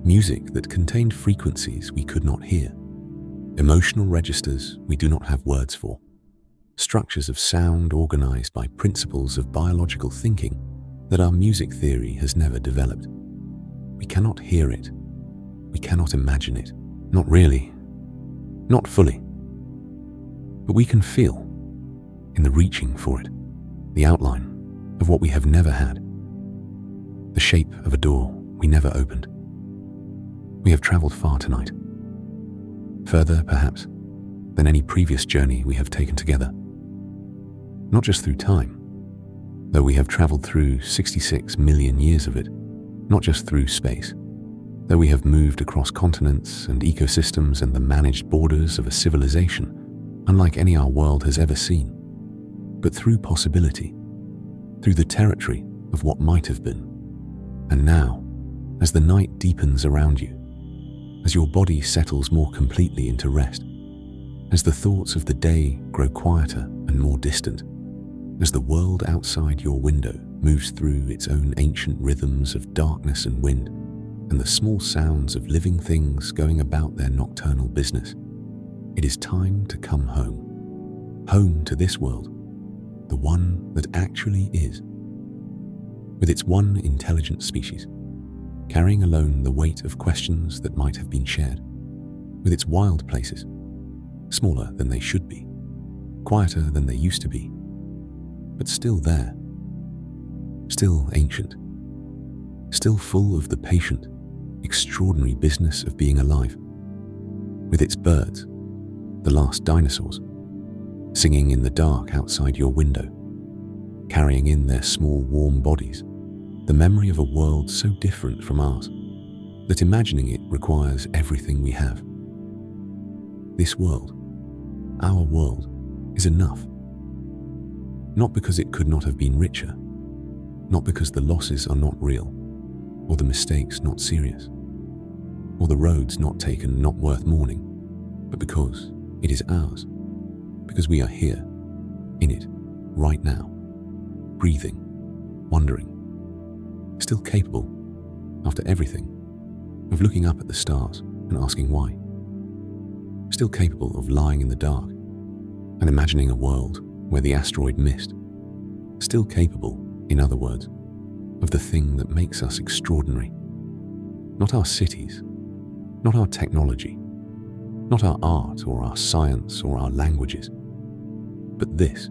music that contained frequencies we could not hear, emotional registers we do not have words for, structures of sound organized by principles of biological thinking that our music theory has never developed. We cannot hear it. We cannot imagine it. Not really. Not fully. But we can feel, in the reaching for it, the outline of what we have never had, the shape of a door we never opened. We have traveled far tonight, further, perhaps, than any previous journey we have taken together. Not just through time, though we have traveled through 66 million years of it, not just through space, though we have moved across continents and ecosystems and the managed borders of a civilization unlike any our world has ever seen, but through possibility, through the territory of what might have been. And now, as the night deepens around you, as your body settles more completely into rest, as the thoughts of the day grow quieter and more distant, as the world outside your window moves through its own ancient rhythms of darkness and wind, and the small sounds of living things going about their nocturnal business, it is time to come home. Home to this world, the one that actually is, with its one intelligent species, carrying alone the weight of questions that might have been shared, with its wild places, smaller than they should be, quieter than they used to be, but still there, still ancient, still full of the patient, extraordinary business of being alive, with its birds, the last dinosaurs, singing in the dark outside your window, carrying in their small warm bodies the memory of a world so different from ours that imagining it requires everything we have. This world, our world, is enough. Not because it could not have been richer, not because the losses are not real, or the mistakes not serious, or the roads not taken not worth mourning, but because it is ours, because we are here, in it, right now, breathing, wondering, still capable, after everything, of looking up at the stars and asking why, still capable of lying in the dark and imagining a world where the asteroid missed, still capable, in other words, of the thing that makes us extraordinary. Not our cities, not our technology, not our art or our science or our languages, but this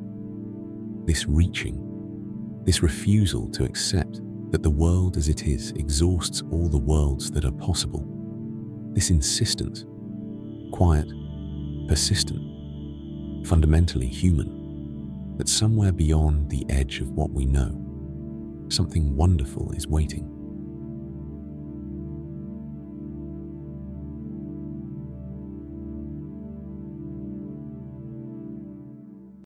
reaching, this refusal to accept that the world as it is exhausts all the worlds that are possible, this insistence, quiet, persistent, fundamentally human, that somewhere beyond the edge of what we know, something wonderful is waiting.